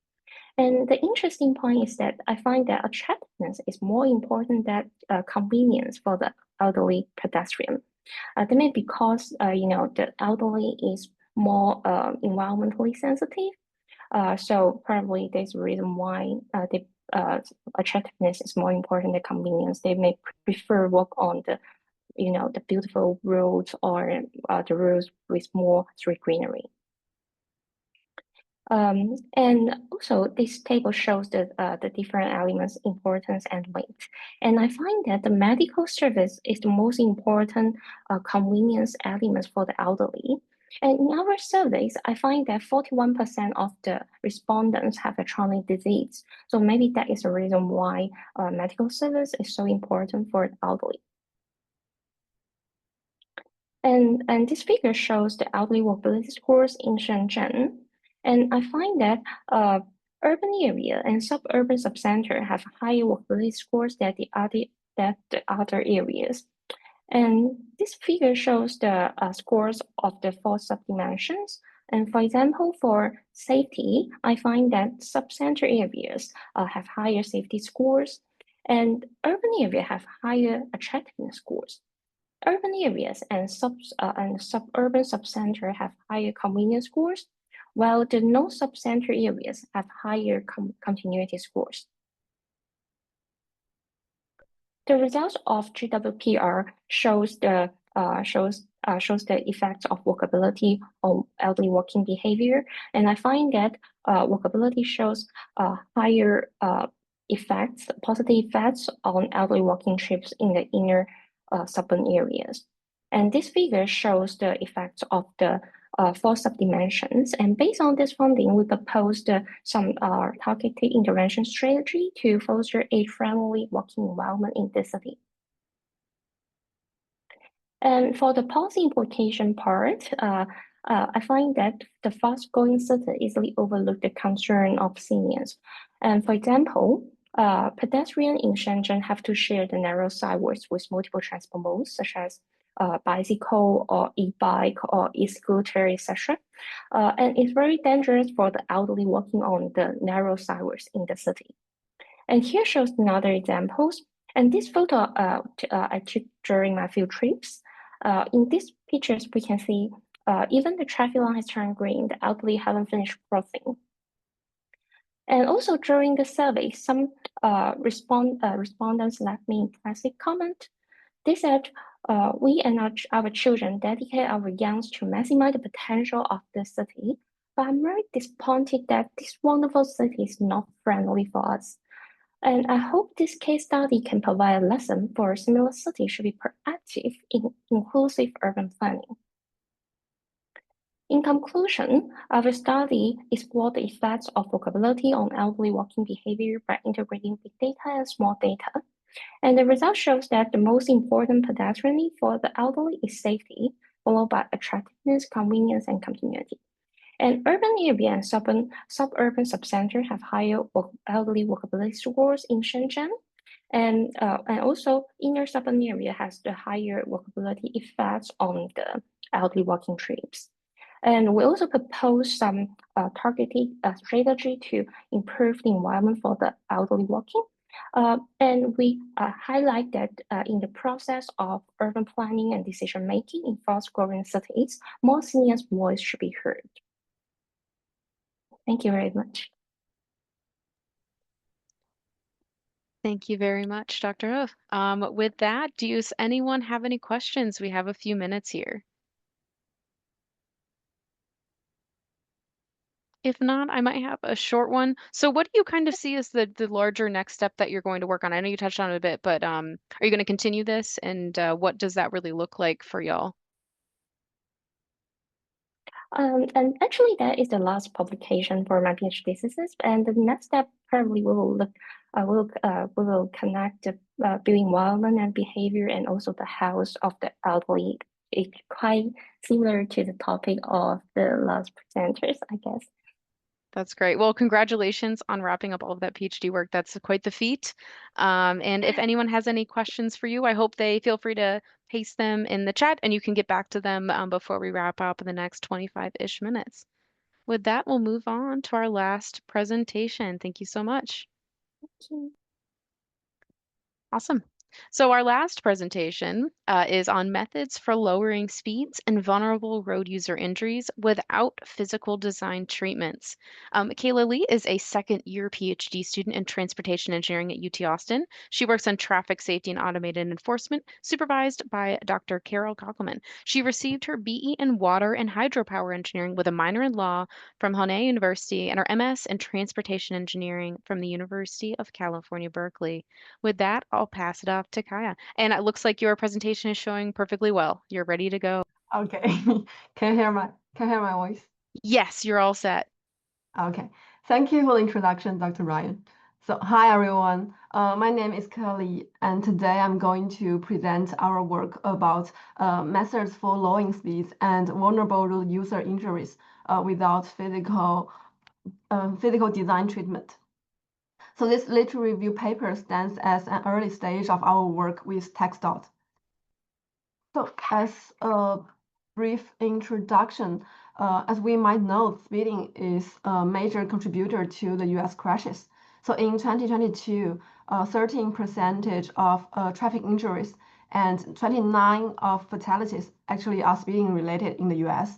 F: And the interesting point is that I find that attractiveness is more important than convenience for the elderly pedestrian. That may be because the elderly is more environmentally sensitive. So probably there's a reason why the attractiveness is more important than convenience. They may prefer walk on the the beautiful roads or the roads with more street greenery. And also this table shows the different elements, importance and weight. And I find that the medical service is the most important convenience element for the elderly. And in our surveys, I find that 41% of the respondents have a chronic disease. So maybe that is the reason why medical service is so important for the elderly. And this figure shows the elderly walkability scores in Shenzhen. And I find that urban area and suburban subcenter have higher walkability scores than the other areas. And this figure shows the scores of the 4 subdimensions. And for example, for safety, I find that subcenter areas have higher safety scores, and urban areas have higher attractiveness scores. Urban areas and suburban subcenter have higher convenience scores, while the no-subcenter areas have higher continuity scores. The results of GWPR shows the effects of walkability on elderly walking behavior, and I find that walkability shows higher positive effects on elderly walking trips in the inner suburban areas. And this figure shows the effects of the 4 subdimensions. And based on this finding, we proposed some targeted intervention strategy to foster age-friendly walking environment in the city. And for the policy implication part, I find that the fast-growing city easily overlook the concern of seniors. And for example, pedestrians in Shenzhen have to share the narrow sidewalks with multiple transport modes, such as bicycle or e-bike or e-scooter, etc. And it's very dangerous for the elderly walking on the narrow sidewalks in the city. And here shows another examples. And this photo I took during my field trips. In these pictures, we can see even the traffic light has turned green, the elderly haven't finished crossing. And also during the survey, some respondents left me impressive comment. They said, we and our children dedicate our youngs to maximize the potential of the city, but I'm very disappointed that this wonderful city is not friendly for us. And I hope this case study can provide a lesson for similar cities should be proactive in inclusive urban planning. In conclusion, our study explored the effects of walkability on elderly walking behavior by integrating big data and small data. And the result shows that the most important pedestrian need for the elderly is safety, followed by attractiveness, convenience, and continuity. And urban area and suburban subcenter have higher elderly walkability scores in Shenzhen. And also inner suburban area has the higher walkability effects on the elderly walking trips. And we also propose some targeted strategy to improve the environment for the elderly walking. And we highlight that in the process of urban planning and decision making in fast-growing cities, more seniors' voice should be heard. Thank you very much.
A: Thank you very much, Dr. Hoof. With that, does anyone have any questions? We have a few minutes here. If not, I might have a short one. So what do you kind of see as the larger next step that you're going to work on? I know you touched on it a bit, but are you going to continue this? And what does that really look like for y'all?
F: And actually, that is the last publication for my PhD thesis. And the next step probably we will look, we will connect the built environment and behavior, and also the health of the elderly. It's quite similar to the topic of the last presenters, I guess.
A: That's great. Well, congratulations on wrapping up all of that PhD work. That's quite the feat. And if anyone has any questions for you, I hope they feel free to paste them in the chat and you can get back to them before we wrap up in the next 25-ish minutes. With that, we'll move on to our last presentation. Thank you so much.
F: Thank you.
A: Awesome. So our last presentation is on methods for lowering speeds and vulnerable road user injuries without physical design treatments. Kayla Lee is a second-year PhD student in transportation engineering at UT Austin. She works on traffic safety and automated enforcement, supervised by Dr. Carol Kockelman. She received her BE in water and hydropower engineering with a minor in law from Honoré University and her MS in transportation engineering from the University of California, Berkeley. With that, I'll pass it off to Kaya. And it looks like your presentation is showing perfectly well. You're ready to go.
G: Okay. Can you hear my voice?
A: Yes, you're all set.
G: Okay. Thank you for the introduction, Dr. Ryan. So hi everyone. My name is Kelly, and today I'm going to present our work about methods for lowering speeds and vulnerable road user injuries without physical design treatment. So this literary review paper stands as an early stage of our work with TxDOT. So as a brief introduction, as we might know, speeding is a major contributor to the US crashes. So in 2022, 13% of traffic injuries and 29 of fatalities actually are speeding related in the US.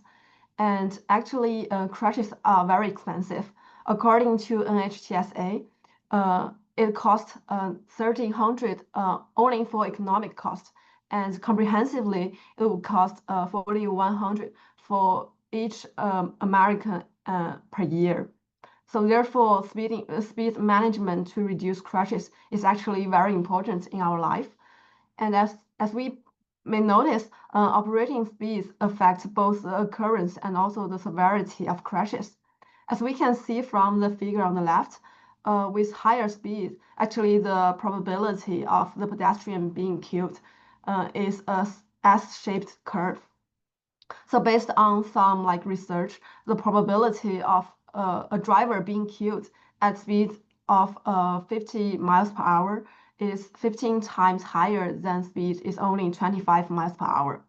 G: And actually, crashes are very expensive. According to NHTSA, it costs $1,300 only for economic cost, and comprehensively it will cost $4,100 for each American per year. So therefore, speed management to reduce crashes is actually very important in our life. And as we may notice, operating speeds affect both the occurrence and also the severity of crashes. As we can see from the figure on the left, with higher speed, actually the probability of the pedestrian being killed is a S-shaped curve. So based on some research, the probability of a driver being killed at speeds of 50 miles per hour is 15 times higher than speed is only 25 miles per hour.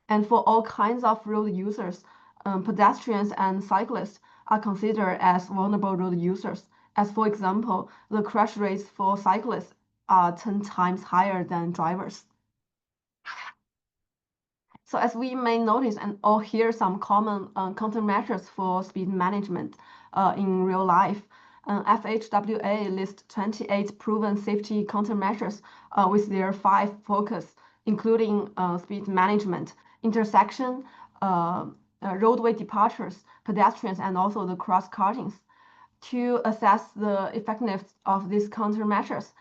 G: And for all kinds of road users, pedestrians and cyclists are considered as vulnerable road users. As for example, the crash rates for cyclists are 10 times higher than drivers. So as we may notice or hear some common countermeasures for speed management in real life, FHWA lists 28 proven safety countermeasures with their 5 focus, including speed management, intersection, roadway departures, pedestrians, and also the cross-cuttings. To assess the effectiveness of these countermeasures,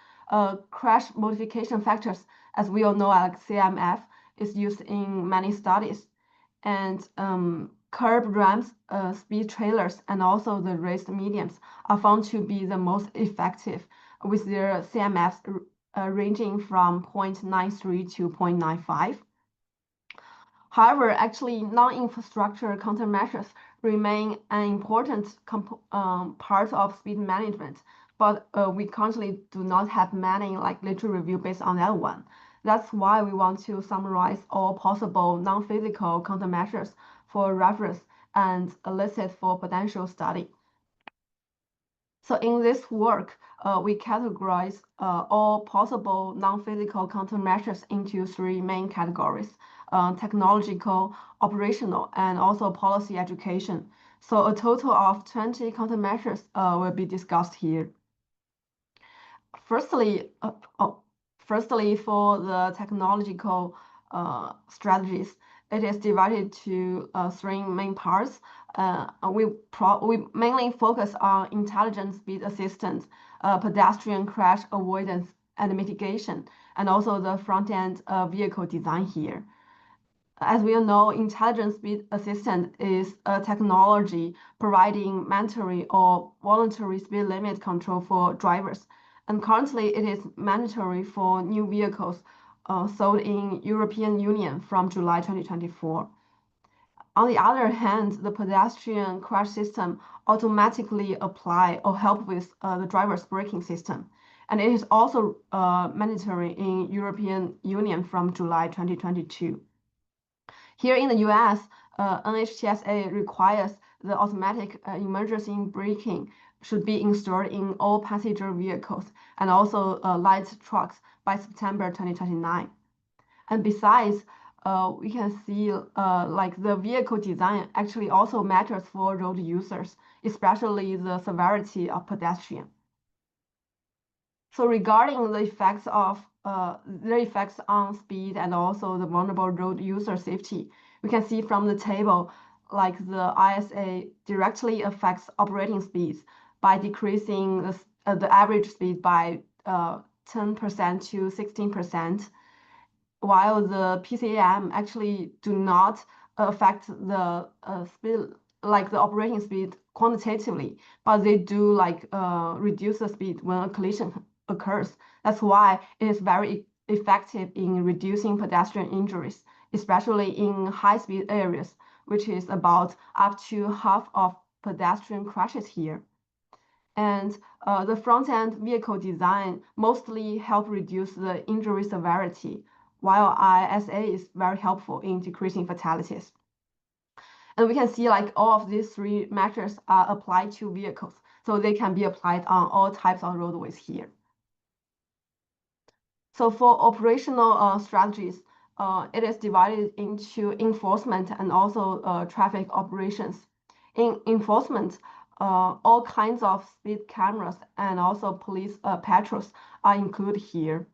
G: crash modification factors, as we all know, like CMF, is used in many studies, and curb ramps, speed trailers, and also the raised medians are found to be the most effective, with their CMFs ranging from 0.93 to 0.95. However, actually, non-infrastructure countermeasures remain an important part of speed management, but we currently do not have many literature review based on that one. That's why we want to summarize all possible non-physical countermeasures for reference and elicit for potential study. So in this work, we categorize all possible non-physical countermeasures into 3 main categories: technological, operational, and also policy education. So a total of 20 countermeasures will be discussed here. Firstly, for the technological strategies, it is divided to 3 main parts. We mainly focus on intelligent speed assistance, pedestrian crash avoidance and mitigation, and also the front-end vehicle design here. As we all know, intelligent speed assistant is a technology providing mandatory or voluntary speed limit control for drivers. And currently, it is mandatory for new vehicles sold in European Union from July 2024. On the other hand, the pedestrian crash system automatically apply or help with the driver's braking system. And it is also mandatory in European Union from July 2022. Here in the US, NHTSA requires the automatic emergency braking should be installed in all passenger vehicles and also light trucks by September 2029. And besides, we can see the vehicle design actually also matters for road users, especially the severity of pedestrian. So regarding the effects on speed and also the vulnerable road user safety, we can see from the table, the ISA directly affects operating speeds by decreasing the average speed by 10% to 16%, while the PCAM actually do not affect the speed, the operating speed quantitatively, but they do reduce the speed when a collision occurs. That's why it is very effective in reducing pedestrian injuries, especially in high-speed areas, which is about up to half of pedestrian crashes here. And the front-end vehicle design mostly help reduce the injury severity, while ISA is very helpful in decreasing fatalities. And we can see all of these 3 measures are applied to vehicles, so they can be applied on all types of roadways here. So for operational strategies, it is divided into enforcement and also traffic operations. In enforcement, all kinds of speed cameras and also police patrols are included here.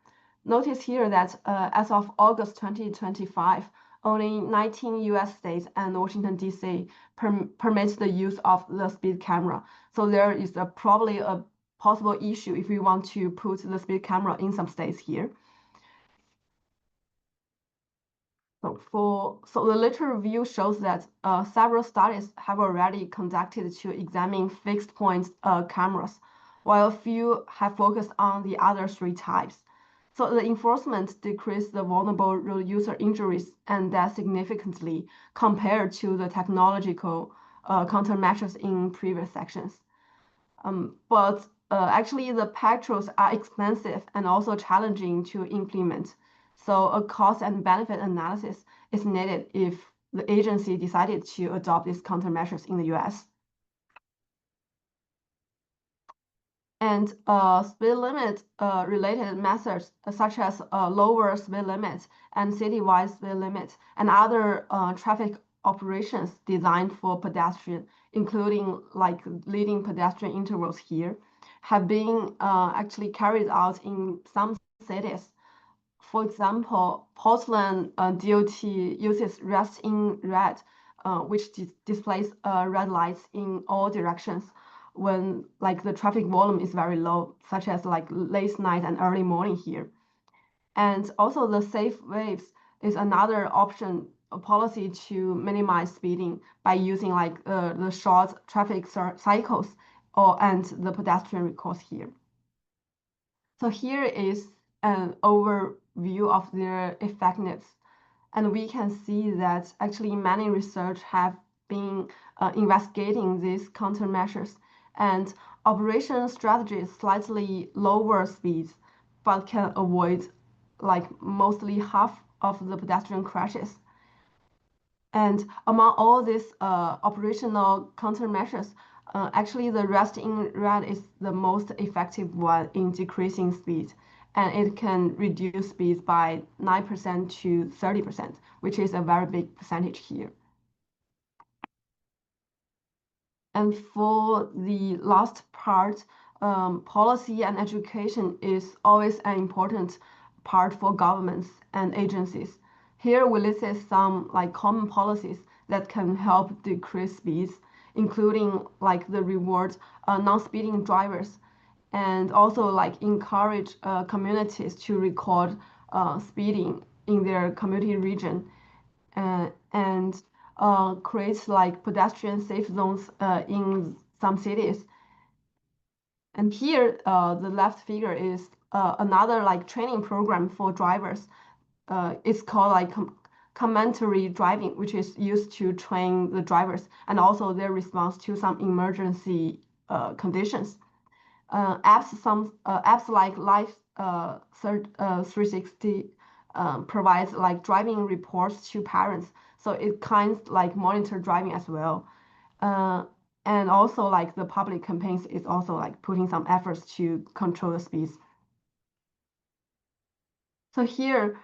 G: Notice here that as of August 2025, only 19 US states and Washington, D.C. permit the use of the speed camera. So there is probably a possible issue if we want to put the speed camera in some states here. So the literature review shows that several studies have already conducted to examine fixed point cameras, while a few have focused on the other 3 types. So the enforcement decreased the vulnerable road user injuries and deaths significantly compared to the technological countermeasures in previous sections. But actually, the patrols are expensive and also challenging to implement. So a cost and benefit analysis is needed if the agency decided to adopt these countermeasures in the US. And speed limit related methods such as lower speed limit and citywide speed limit and other traffic operations designed for pedestrian, including leading pedestrian intervals here, have been actually carried out in some cities. For example, Portland DOT uses rest in red, which displays red lights in all directions when the traffic volume is very low, such as late night and early morning here. And also the safe waves is another option, a policy to minimize speeding by using the short traffic cycles and the pedestrian recourse here. So here is an overview of their effectiveness. And we can see that actually many research have been investigating these countermeasures, and operation strategies slightly lower speeds, but can avoid like mostly half of the pedestrian crashes. And among all these operational countermeasures, actually the rest in red is the most effective one in decreasing speed, and it can reduce speeds by 9% to 30%, which is a very big percentage here. And for the last part, policy and education is always an important part for governments and agencies. Here we listed some like common policies that can help decrease speeds, including like the reward non-speeding drivers, and also like encourage communities to record speeding in their community region, and create like pedestrian safe zones in some cities. And here, the left figure is another like training program for drivers. It's called like commentary driving, which is used to train the drivers and also their response to some emergency conditions. Apps like Life 360 provides like driving reports to parents, so it kind of like monitor driving as well. And also like the public campaigns is also like putting some efforts to control the speeds. So here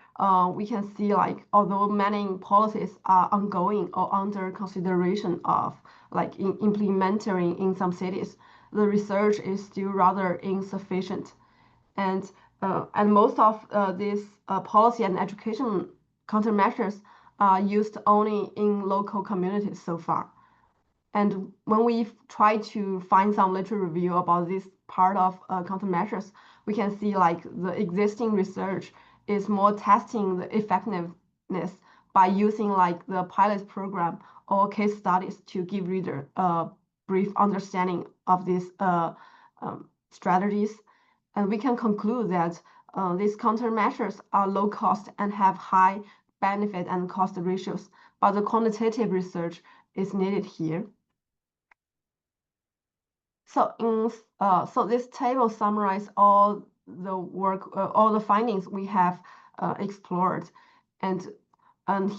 G: we can see like although many policies are ongoing or under consideration of like implementing in some cities, the research is still rather insufficient. And most of these policy and education countermeasures are used only in local communities so far. And when we try to find some literature review about this part of countermeasures, we can see like the existing research is more testing the effectiveness by using like the pilot program or case studies to give reader a brief understanding of these strategies. And we can conclude that these countermeasures are low cost and have high benefit and cost ratios, but the quantitative research is needed here. So this table summarizes all the work, all the findings we have explored, and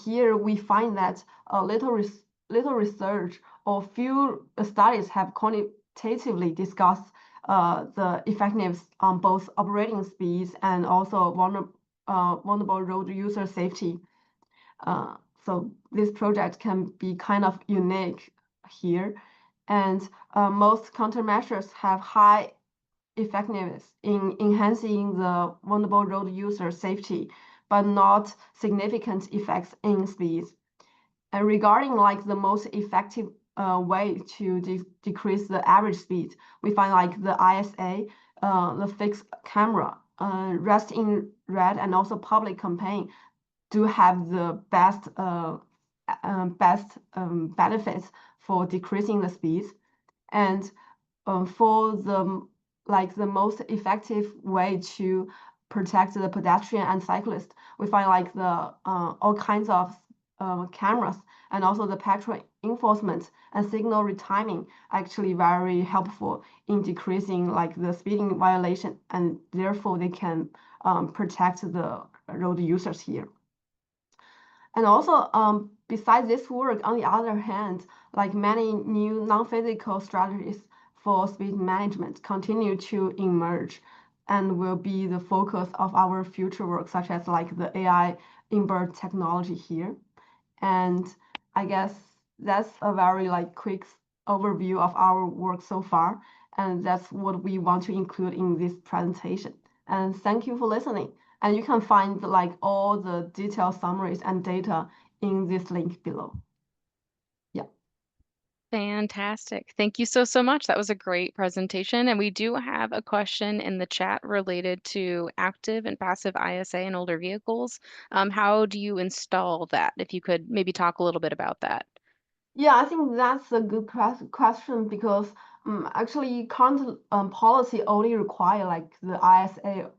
G: here we find that little research or few studies have quantitatively discussed the effectiveness on both operating speeds and also vulnerable road user safety. So this project can be kind of unique here. And most countermeasures have high effectiveness in enhancing the vulnerable road user safety, but not significant effects in speeds. And regarding like the most effective way to decrease the average speed, we find like the ISA, the fixed camera, rest in red, and also public campaign do have the best benefits for decreasing the speeds. And for the most effective way to protect the pedestrian and cyclist, we find like the all kinds of cameras and also the petrol enforcement and signal retiming actually very helpful in decreasing like the speeding violation, and therefore they can protect the road users here. And also, besides this work, on the other hand, like many new non-physical strategies for speed management continue to emerge and will be the focus of our future work, such as like the AI inbird technology here. And I guess that's a very like quick overview of our work so far. And that's what we want to include in this presentation. And thank you for listening. And you can find like all the detailed summaries and data in this link below. Yeah.
A: Fantastic. Thank you so much. That was a great presentation. And we do have a question in the chat related to active and passive ISA in older vehicles. How do you install that? If you could maybe talk a little bit about that.
G: Yeah, I think that's a good question because actually current policy only require like the ISA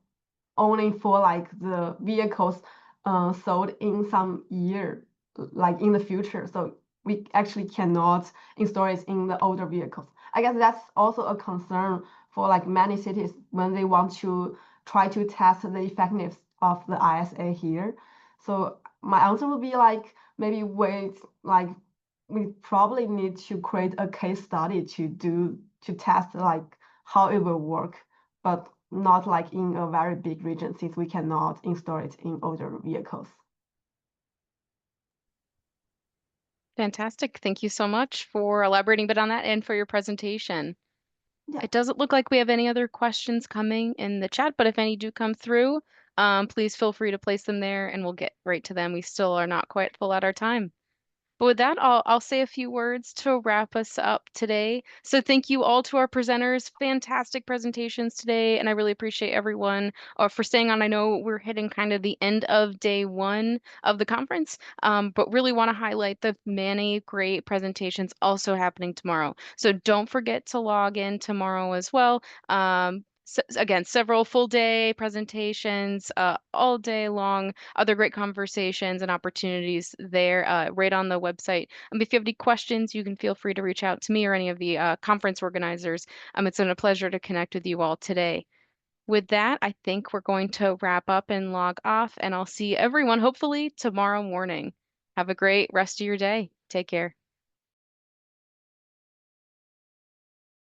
G: only for like the vehicles sold in some year, like in the future. So we actually cannot install it in the older vehicles. I guess that's also a concern for like many cities when they want to try to test the effectiveness of the ISA here. So my answer would be like maybe wait, like we probably need to create a case study to test like how it will work, but not like in a very big region since we cannot install it in older vehicles.
A: Fantastic. Thank you so much for elaborating a bit on that and for your presentation.
G: Yeah.
A: It doesn't look like we have any other questions coming in the chat, but if any do come through, please feel free to place them there and we'll get right to them. We still are not quite full at our time. But with that, I'll say a few words to wrap us up today. So thank you all to our presenters. Fantastic presentations today, and I really appreciate everyone for staying on. I know we're hitting kind of the end of day one of the conference, but really want to highlight the many great presentations also happening tomorrow. So don't forget to log in tomorrow as well. So again, several full day presentations all day long, other great conversations and opportunities there right on the website. If you have any questions, you can feel free to reach out to me or any of the conference organizers. It's been a pleasure to connect with you all today. With that, I think we're going to wrap up and log off, and I'll see everyone hopefully tomorrow morning. Have a great rest of your day. Take care.